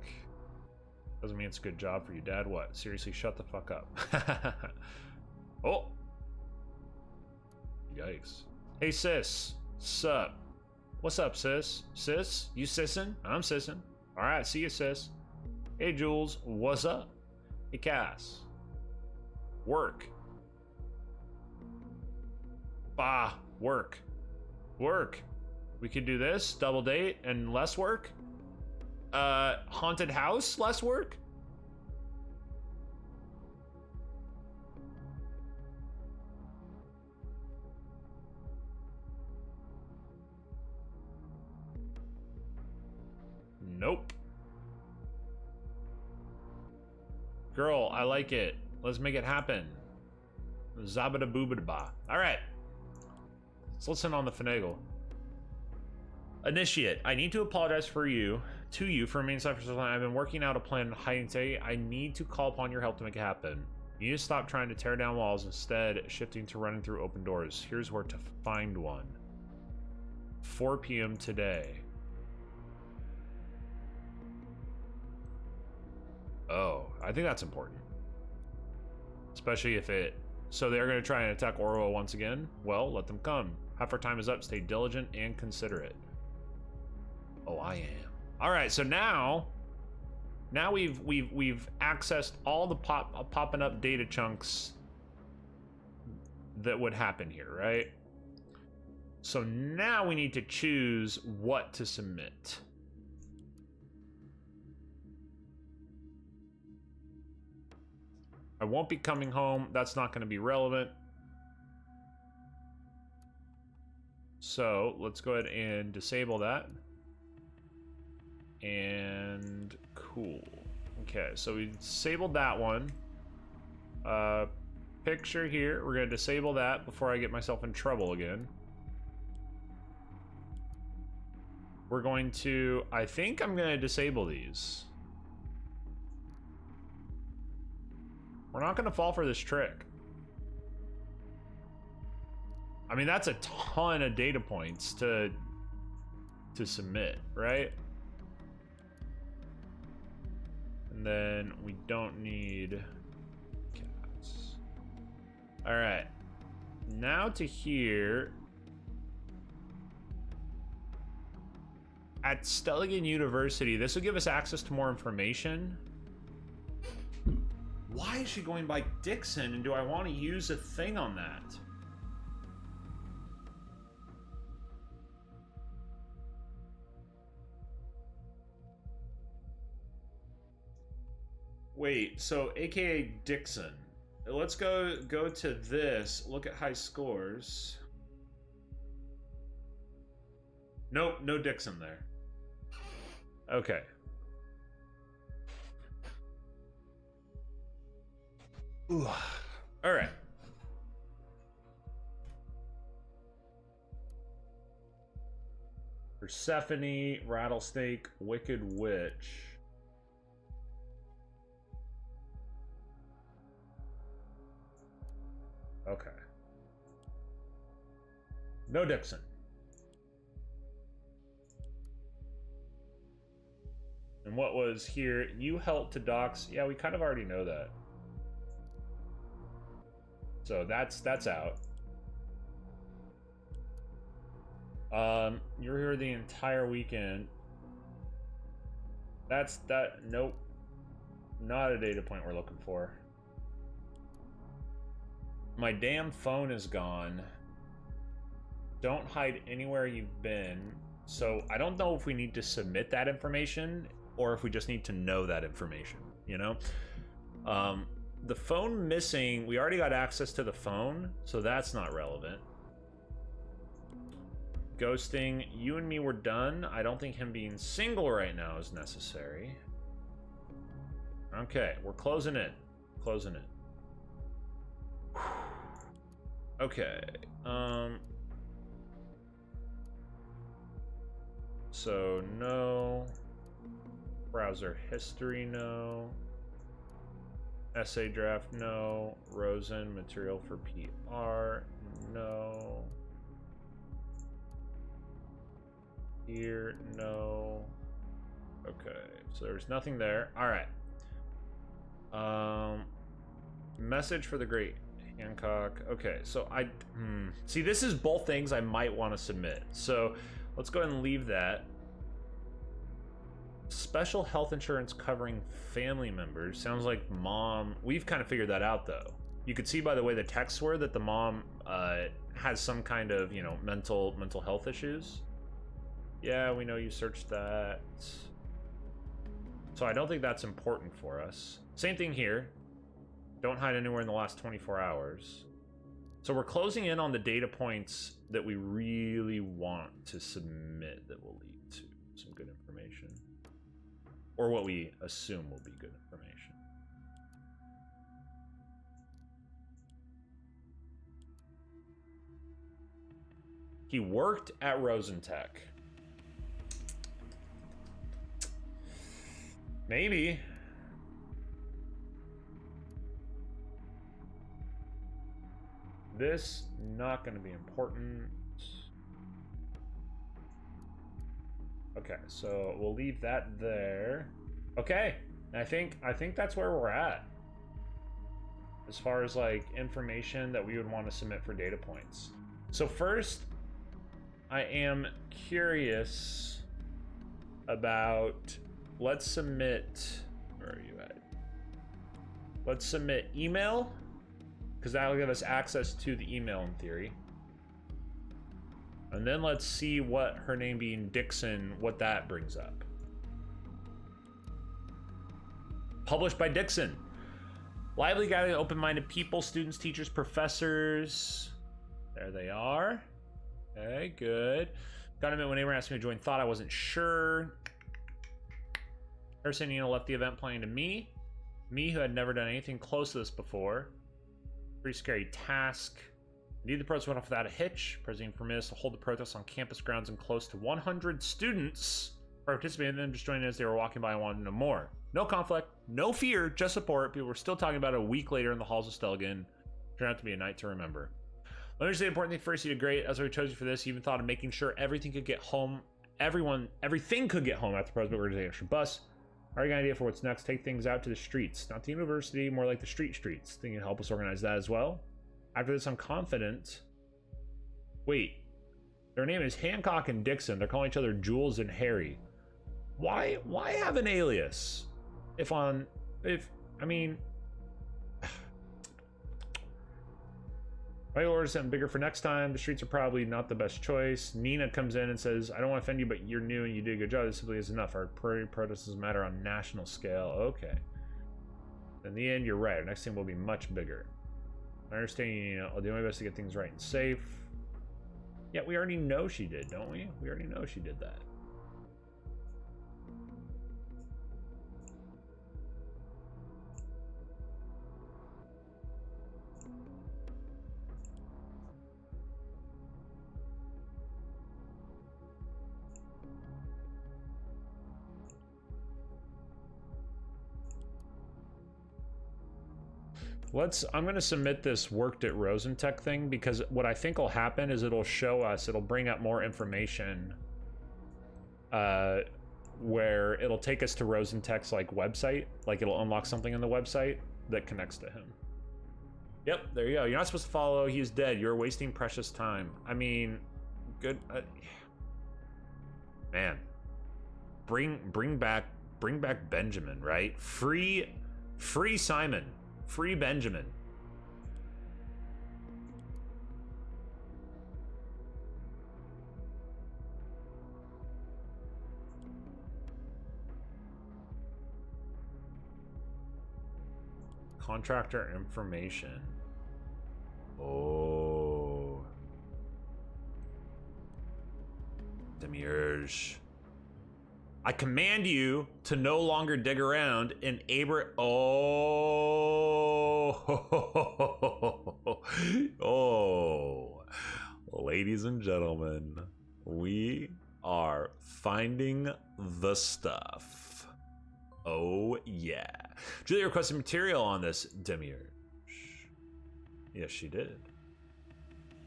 Doesn't mean it's a good job for you, Dad. What? Seriously, shut the fuck up. Oh. Yikes. Hey, sis. Sup? What's up, sis? Sis? You sissing? I'm sissing. Alright, see you, sis. Hey, Jules. What's up? Hey, Cass. Work. Bah. Work. Work. We could do this. Double date and less work. Haunted house, less work. Nope. Girl, I like it. Let's make it happen. Zabada boobada ba. All right. Let's listen on the finagle. Initiate. I need to apologize to you for remaining silent for so long. I've been working out a plan in hiding today. I need to call upon your help to make it happen. You need to stop trying to tear down walls, instead shifting to running through open doors. Here's where to find one. 4 p.m. today. Oh, I think that's important. Especially if it... So they're going to try and attack Orwell once again? Well, let them come. Half our time is up. Stay diligent and considerate. Oh, I am. All right, so now we've accessed all the popping up data chunks that would happen here, right? So now we need to choose what to submit. I won't be coming home. That's not going to be relevant. So let's go ahead and disable that. And cool. Okay, so we disabled that one. Picture here. We're going to disable that before I get myself in trouble again. We're going to... I think I'm going to disable these. We're not going to fall for this trick. I mean, that's a ton of data points to submit, right? And then we don't need cats. All right. Now to here. At Stelligan University, this will give us access to more information. Why is she going by Dixon, and do I want to use a thing on that? Wait, so AKA Dixon. Let's go to this, look at high scores. Nope, no Dixon there. Okay. Ooh. All right. Persephone, Rattlesnake, Wicked Witch. Okay. No Dixon. And what was here? You helped to dox. Yeah, we kind of already know that. So that's out. You're here the entire weekend. Nope. Not a data point we're looking for. My damn phone is gone. Don't hide anywhere you've been. So I don't know if we need to submit that information or if we just need to know that information. you know? The phone missing, we already got access to the phone, so that's not relevant. Ghosting, you and me were done. I don't think him being single right now is necessary. Okay, we're closing in. Closing in. Okay. So no. Browser history, no. Essay draft, no. Rosen, material for PR, no. Here, no. Okay, so there's nothing there. All right. Message for the great Hancock. Okay, so see, this is both things I might want to submit. So let's go ahead and leave that. Special health insurance covering family members. Sounds like mom. We've kind of figured that out, though. You could see by the way the texts were that the mom has some kind of, you know, mental health issues. Yeah, we know you searched that. So I don't think that's important for us. Same thing here. Don't hide anywhere in the last 24 hours. So we're closing in on the data points that we really want to submit that will lead to some good information. Or what we assume will be good information. He worked at Rosentech. Maybe. This not going to be important. Okay, so we'll leave that there. Okay, I think that's where we're at. As far as like information that we would want to submit for data points. So first, I am curious about, let's submit, where are you at? Let's submit email, because that'll give us access to the email in theory. And then let's see what her name being Dixon, what that brings up. Published by Dixon. Lively guiding open-minded people, students, teachers, professors. There they are. Okay, good. Got to admit, when anyone asked me to join, thought I wasn't sure. Harrison, you know, left the event planning to me. Me, who had never done anything close to this before. Pretty scary task. Indeed, the protest went off without a hitch. President permitted us to hold the protest on campus grounds, and close to 100 students participated in them, just joining as they were walking by and wanted to know more. No conflict, no fear, just support. People were still talking about it a week later in the halls of Stelligan. Turned out to be a night to remember. Let me just say the important thing first. You did great. As we chose you for this, you even thought of making sure everything could get home. Everything could get home after the protest, but we're going to take an extra bus. Already got an idea for what's next. Take things out to the streets. Not the university, more like the streets. Think you can help us organize that as well. After this, I'm confident. Wait, their name is Hancock and Dixon. They're calling each other Jules and Harry. Why have an alias? I mean, I order something bigger for next time. The streets are probably not the best choice. Nina comes in and says, I don't want to offend you, but you're new and you did a good job. This simply is enough. Our protests matter on national scale. Okay. In the end, you're right. Our next thing will be much bigger. I understand, you know, I'll do my best to get things right and safe. Yeah, we already know she did, don't we? We already know she did that. I'm going to submit this worked at Rosentech thing, because what I think will happen is it'll bring up more information where it'll take us to Rosentech's like website, like it'll unlock something in the website that connects to him. Yep, there you go. You're not supposed to follow. He's dead. You're wasting precious time. I mean, good. Man, bring back Benjamin, right? Free Simon. Free Benjamin. Contractor information. Oh. Demiurge. I command you to no longer dig around in Oh. Ladies and gentlemen, we are finding the stuff. Oh, yeah. Julia requested material on this, Demiurge. Yes, she did.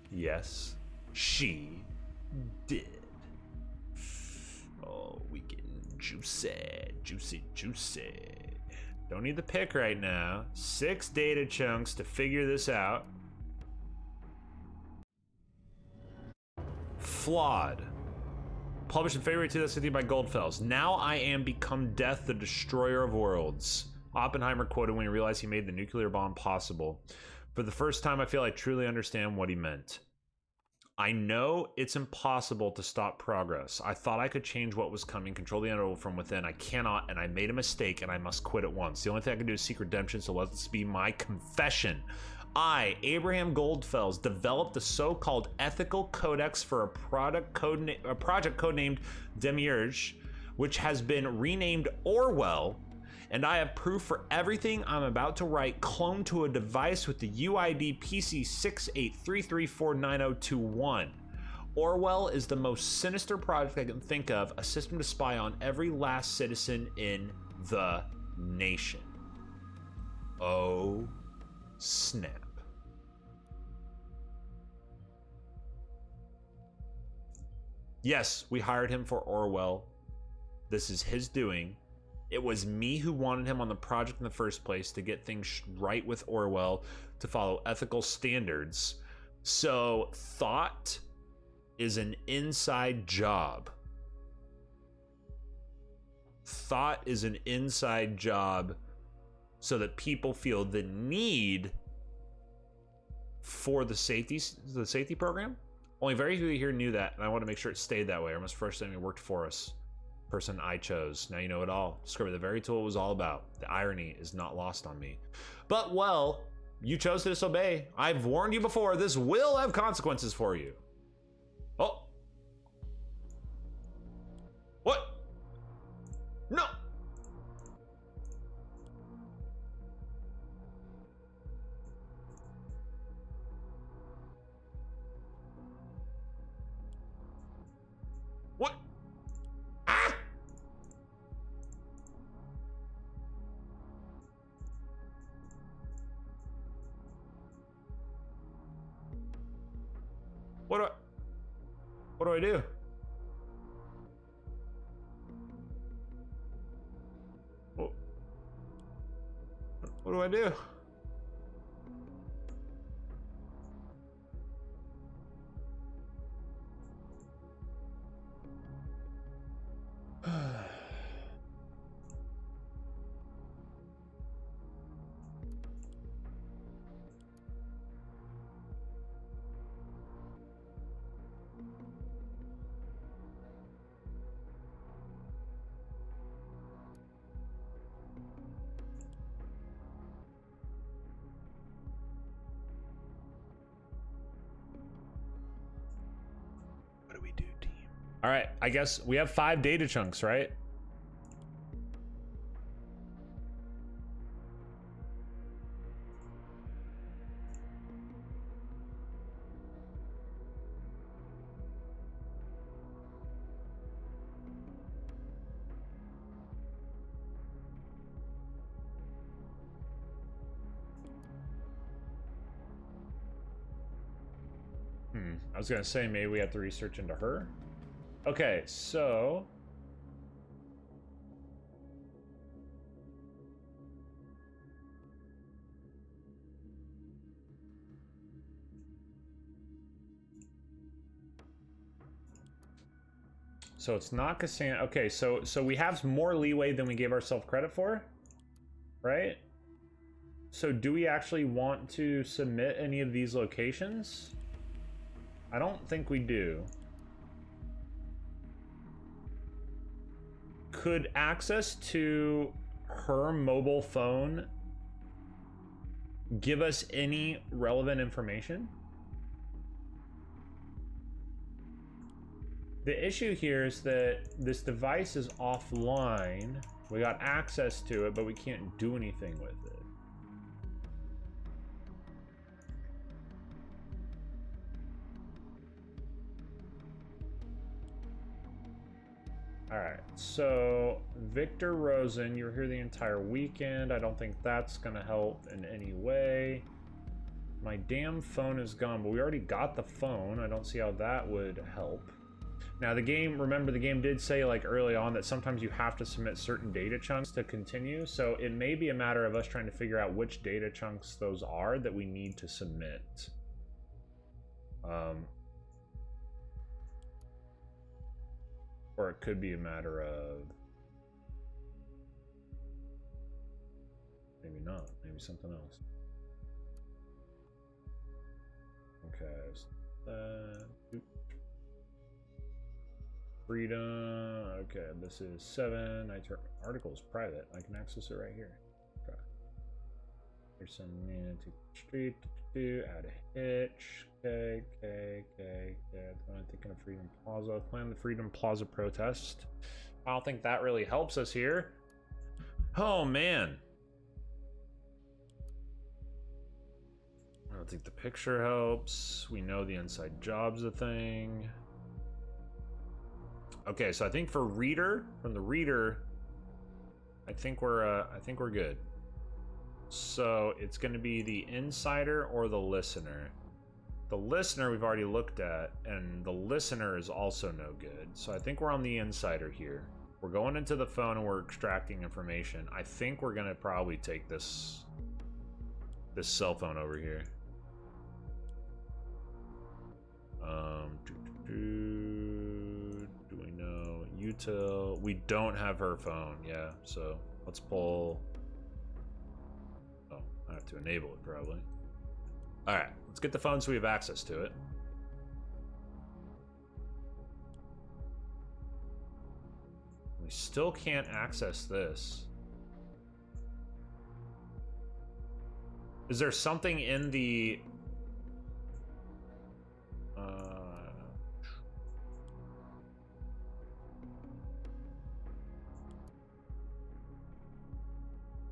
Yes, she did. Oh, we getting juicy, juicy, juicy. Don't need the pick right now. 6 data chunks to figure this out. Flawed. Published in February 2015 by Goldfells. Now I am become death, the destroyer of worlds. Oppenheimer quoted when he realized he made the nuclear bomb possible. For the first time, I feel I truly understand what he meant. I know it's impossible to stop progress. I thought I could change what was coming, control the inevitable from within. I cannot, and I made a mistake, and I must quit at once. The only thing I can do is seek redemption, so let this be my confession. I, Abraham Goldfells, developed the so-called ethical codex for a project codenamed Demiurge, which has been renamed Orwell, and I have proof for everything I'm about to write cloned to a device with the UID PC6833490021. Orwell is the most sinister project I can think of, a system to spy on every last citizen in the nation. Oh, snap. Yes, we hired him for Orwell. This is his doing. It was me who wanted him on the project in the first place to get things right with Orwell, to follow ethical standards. So, thought is an inside job. Thought is an inside job so that people feel the need for the safety program. Only very few here knew that, and I want to make sure it stayed that way. Or almost first time he worked for us. Person I chose. Now you know it all. Discover the very tool it was all about. The irony is not lost on me. But, well, you chose to disobey. I've warned you before. This will have consequences for you. Oh. What? No. What? Ah! What do I do? What do I do? What do we do, team? All right, I guess we have 5 data chunks, right? I was gonna say maybe we have to research into her. Okay, so it's not Cassandra. Okay, so we have more leeway than we gave ourselves credit for, right? So do we actually want to submit any of these locations? I don't think we do. Could access to her mobile phone give us any relevant information? The issue here is that this device is offline. We got access to it, but we can't do anything with it. All right, so Victor Rosen, you were here the entire weekend. I don't think that's gonna help in any way. My damn phone is gone, but we already got the phone. I don't see how that would help. Now the game, remember the game did say like early on that sometimes you have to submit certain data chunks to continue. So it may be a matter of us trying to figure out which data chunks those are that we need to submit. Or it could be a matter of maybe not, maybe something else. Okay. Freedom. Okay, this is 7. Article is private. I can access it right here. Okay. Here's some street. Add a hitch. Okay. I'm thinking of Freedom Plaza. Plan the Freedom Plaza protest. I don't think that really helps us here. Oh man. I don't think the picture helps. We know the inside job's a thing. Okay, so I think for reader, from the reader, I think we're good. So it's going to be the insider or the listener. The listener we've already looked at, and the listener is also no good. So I think we're on the insider here. We're going into the phone and we're extracting information. I think we're going to probably take this cell phone over here. Do we know util? We don't have her phone, yeah. So let's pull. Oh, I have to enable it probably. All right, let's get the phone so we have access to it. We still can't access this. Is there something in the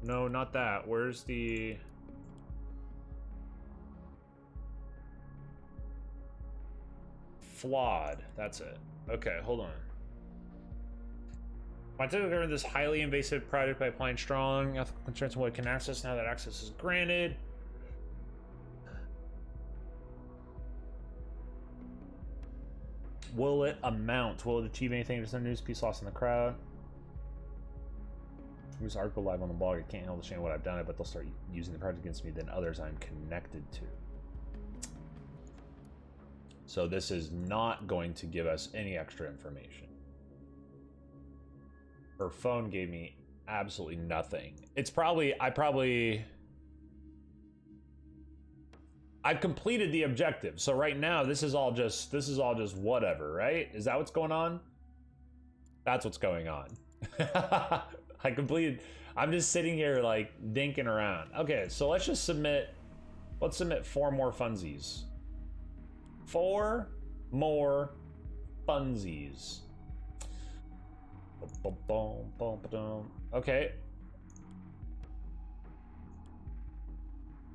no, not that. Where's the flawed? That's it. Okay, hold on. I took over this highly invasive project by applying strong ethical concerns on what it can access now that access is granted. Will it amount? Will it achieve anything? There's no news piece lost in the crowd. This article live on the blog. I can't handle the shame of what I've done, but they'll start using the project against me than others I'm connected to. So this is not going to give us any extra information. Her phone gave me absolutely nothing. It's probably, I've completed the objective. So right now, this is all just whatever, right? Is that what's going on? That's what's going on. I completed, I'm just sitting here like dinking around. Okay, so let's just submit, let's submit 4 more funsies. 4 more funsies. Okay.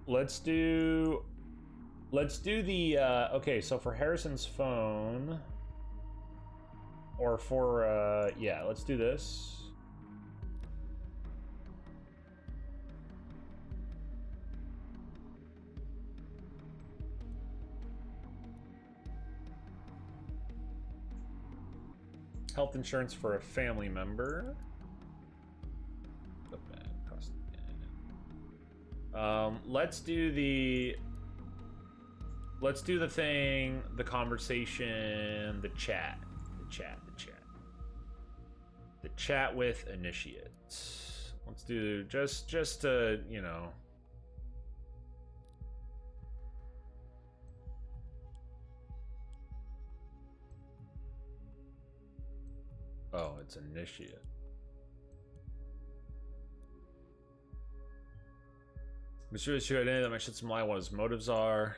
Let's do the, okay, so for Harrison's phone, or for, yeah, let's do this. Health insurance for a family member. Let's do the thing, the conversation, the chat with initiates. Let's do just to, you know. Oh, it's initiate. I'm sure it's sure that my shit some lie what his motives are.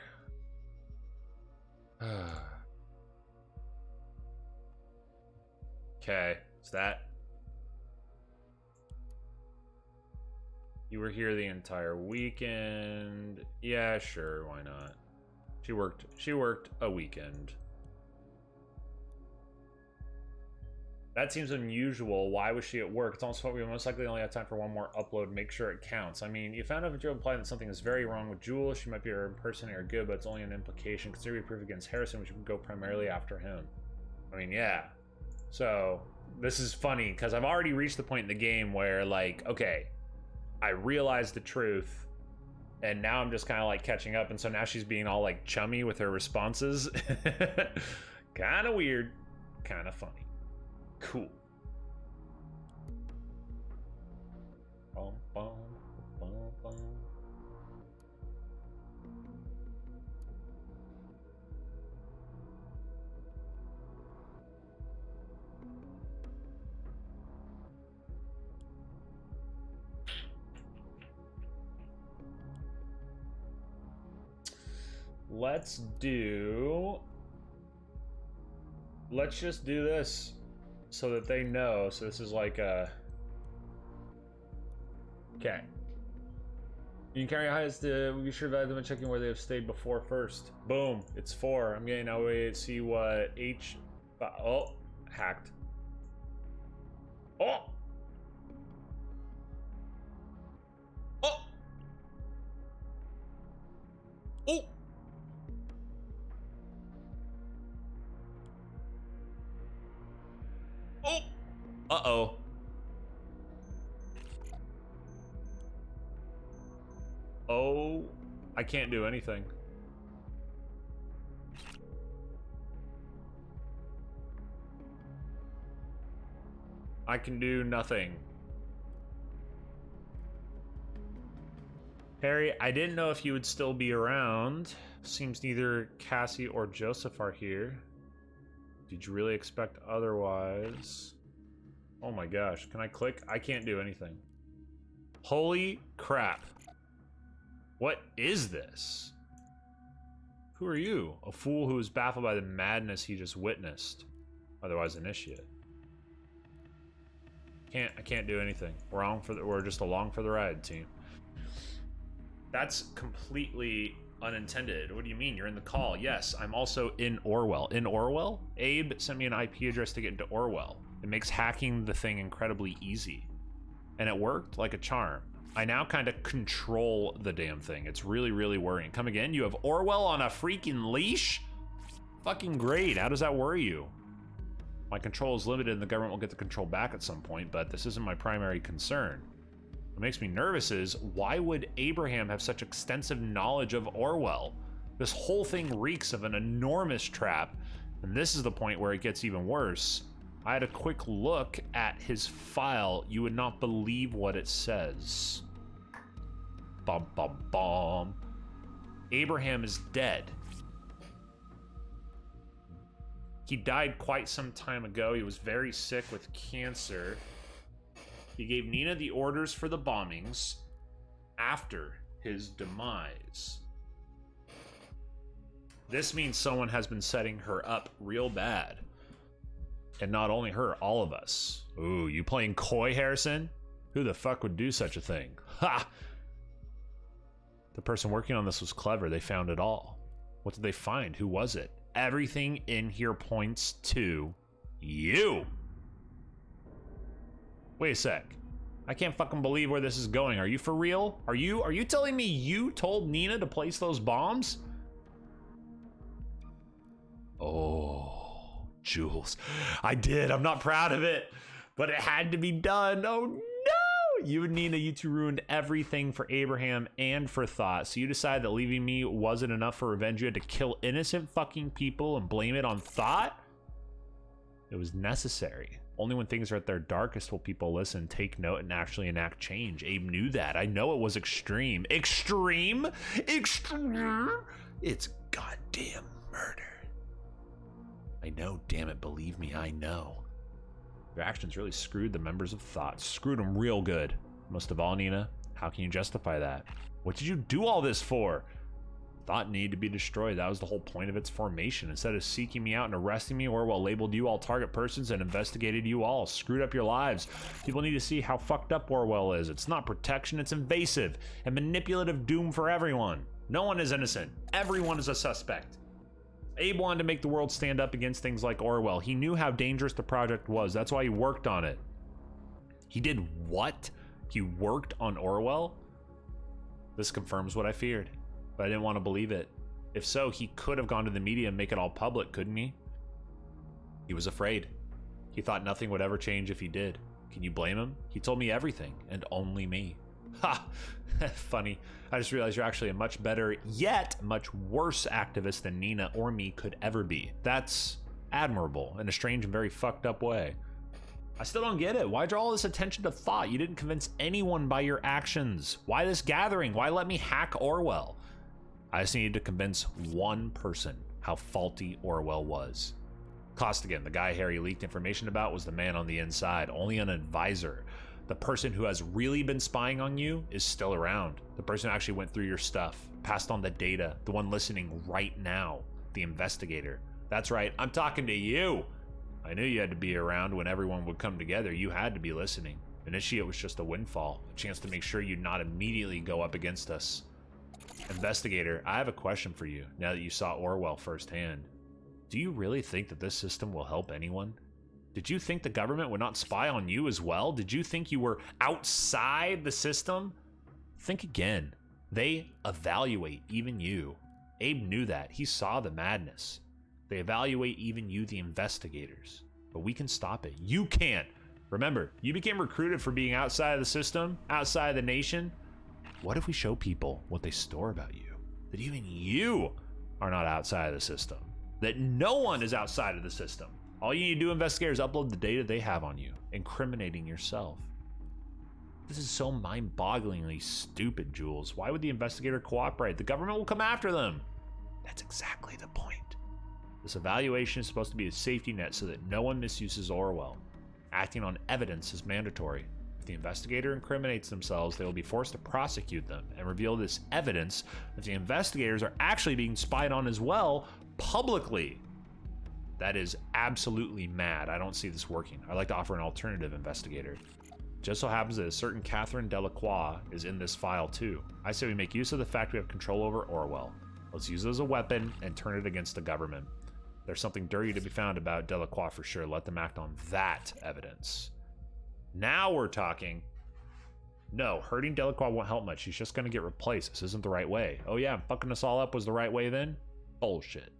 Okay, is that? You were here the entire weekend. Yeah, sure, why not? She worked a weekend. That seems unusual. Why was she at work? It's almost what we most likely only have time for one more upload. Make sure it counts. I mean, you found out to imply that something is very wrong with Jules. She might be her impersonating or good, but it's only an implication. Consider proof against Harrison, which would go primarily after him. I mean, yeah. So, this is funny, because I've already reached the point in the game where, like, okay, I realized the truth, and now I'm just kind of, like, catching up, and so now she's being all, like, chummy with her responses. Kind of weird. Kind of funny. Cool. Bum, bum, bum, bum. Let's just do this. So that they know. So this is like a... Okay. You can carry highs to... We should have them checking where they have stayed before first. Boom. It's 4. I'm getting now wait to see what H... Oh. Hacked. Oh! Oh! Oh! Oh! Uh-oh. Oh, I can't do anything. I can do nothing. Harry, I didn't know if you would still be around. Seems neither Cassie or Joseph are here. Did you really expect otherwise? Oh my gosh, can I click? I can't do anything. Holy crap. What is this? Who are you? A fool who is baffled by the madness he just witnessed. Otherwise initiate. I can't do anything. We're just along for the ride, team. That's completely unintended. What do you mean? You're in the call. Yes, I'm also in Orwell. In Orwell? Abe sent me an IP address to get into Orwell. It makes hacking the thing incredibly easy. And it worked like a charm. I now kind of control the damn thing. It's really, really worrying. Come again? You have Orwell on a freaking leash? Fucking great. How does that worry you? My control is limited and the government will get the control back at some point, but this isn't my primary concern. What makes me nervous is, why would Abraham have such extensive knowledge of Orwell? This whole thing reeks of an enormous trap, and this is the point where it gets even worse. I had a quick look at his file. You would not believe what it says. Bum, bum, bum. Abraham is dead. He died quite some time ago. He was very sick with cancer. He gave Nina the orders for the bombings after his demise. This means someone has been setting her up real bad. And not only her, all of us. Ooh, you playing coy, Harrison? Who the fuck would do such a thing? Ha! The person working on this was clever. They found it all. What did they find? Who was it? Everything in here points to you. Wait a sec. I can't fucking believe where this is going. Are you for real? Are you telling me you told Nina to place those bombs? Oh, Jules. I did. I'm not proud of it, but it had to be done. Oh no! You and Nina, you two ruined everything for Abraham and for Thought. So you decided that leaving me wasn't enough for revenge. You had to kill innocent fucking people and blame it on Thought? It was necessary. Only when things are at their darkest will people listen, take note, and actually enact change. Abe knew that. I know it was extreme. Extreme? Extreme? It's goddamn murder. I know, damn it. Believe me, I know. Your actions really screwed the members of Thought. Screwed them real good. Most of all, Nina, How can you justify that? What did you do all this for? Thought needed to be destroyed. That was the whole point of its formation. Instead of seeking me out and arresting me, Orwell labeled you all target persons and investigated you all. Screwed up your lives. People need to see how fucked up Orwell is. It's not protection, it's invasive and manipulative doom for everyone. No one is innocent. Everyone is a suspect. Abe wanted to make the world stand up against things like Orwell. He knew how dangerous the project was. That's why he worked on it. He did what? He worked on Orwell? This confirms what I feared. But I didn't want to believe it. If so, he could have gone to the media and make it all public, couldn't he? He was afraid. He thought nothing would ever change if he did. Can you blame him? He told me everything, and only me. Ha! Funny. I just realized you're actually a much better, yet much worse activist than Nina or me could ever be. That's admirable in a strange and very fucked up way. I still don't get it. Why draw all this attention to thought? You didn't convince anyone by your actions. Why this gathering? Why let me hack Orwell? I just needed to convince one person how faulty Orwell was. Costigan, the guy Harry leaked information about, was the man on the inside, only an advisor. The person who has really been spying on you is still around. The person who actually went through your stuff, passed on the data, the one listening right now, the investigator. That's right, I'm talking to you. I knew you had to be around when everyone would come together. You had to be listening. Initiate was just a windfall, a chance to make sure you'd not immediately go up against us. Investigator, I have a question for you now that you saw Orwell firsthand. Do you really think that this system will help anyone? Did you think the government would not spy on you as well? Did you think you were outside the system? Think again. They evaluate even you. Abe knew that. He saw the madness. They evaluate even you, the investigators. But we can stop it. You can't. Remember, you became recruited for being outside of the system, outside of the nation. What if we show people what they store about you? That even you are not outside of the system. That no one is outside of the system. All you need to do, investigators, upload the data they have on you, incriminating yourself. This is so mind-bogglingly stupid, Jules. Why would the investigator cooperate? The government will come after them. That's exactly the point. This evaluation is supposed to be a safety net so that no one misuses Orwell. Acting on evidence is mandatory. If the investigator incriminates themselves, they will be forced to prosecute them and reveal this evidence that the investigators are actually being spied on as well, publicly. That is absolutely mad. I don't see this working. I'd like to offer an alternative, investigator. Just so happens that a certain Catherine Delacroix is in this file too. I say we make use of the fact we have control over Orwell. Let's use it as a weapon and turn it against the government. There's something dirty to be found about Delacroix for sure. Let them act on that evidence. Now we're talking. No, hurting Delacroix won't help much. She's just going to get replaced. This isn't the right way. Oh yeah, fucking us all up was the right way then? Bullshit.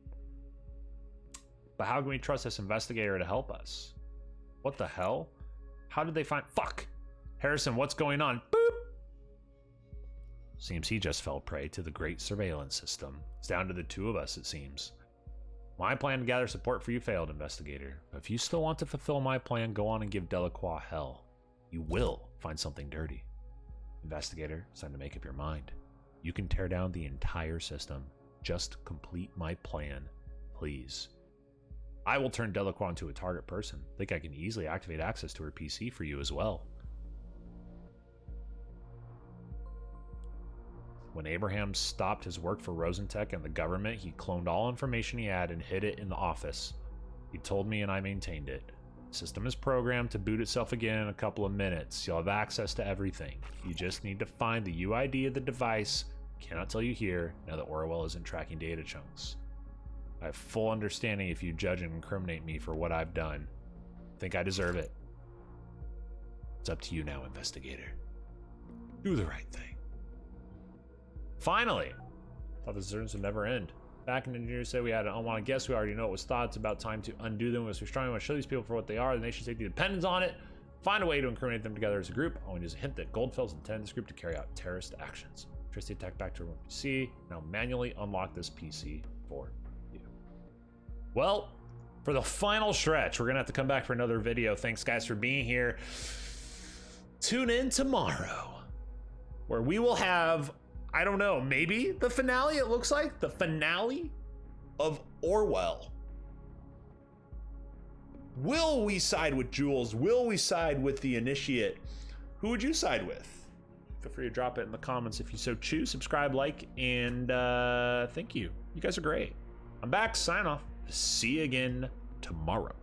But how can we trust this investigator to help us? What the hell? How did they find... Fuck! Harrison, what's going on? Boop! Seems he just fell prey to the great surveillance system. It's down to the two of us, it seems. My plan to gather support for you failed, investigator. But if you still want to fulfill my plan, go on and give Delacroix hell. You will find something dirty. Investigator, it's time to make up your mind. You can tear down the entire system. Just complete my plan, please. I will turn Delacroix into a target person. Think I can easily activate access to her PC for you as well. When Abraham stopped his work for Rosentech and the government, he cloned all information he had and hid it in the office. He told me and I maintained it. The system is programmed to boot itself again in a couple of minutes. You'll have access to everything. You just need to find the UID of the device. Cannot tell you here, now that Orwell isn't tracking data chunks. I have full understanding if you judge and incriminate me for what I've done. Think I deserve it. It's up to you now, investigator. Do the right thing. Finally! Thought the search would never end. Back in engineers said we had an unwanted guest. We already know it was thought. It's about time to undo them. As we're trying to show these people for what they are. The nation safety depends on it. Find a way to incriminate them together as a group. Only there's a hint that Goldfell's intended this group to carry out terrorist actions. Trace the attack back to remote PC. Now manually unlock this PC for you. Well, for the final stretch, we're gonna have to come back for another video. Thanks guys for being here. Tune in tomorrow, where we will have, I don't know, maybe the finale. It looks like the finale of Orwell. Will we side with Jules? Will we side with the initiate? Who would you side with? feel free to drop it in the comments if you so choose. Subscribe, like, and thank you. You guys are great. I'm back. Sign off. See you again tomorrow.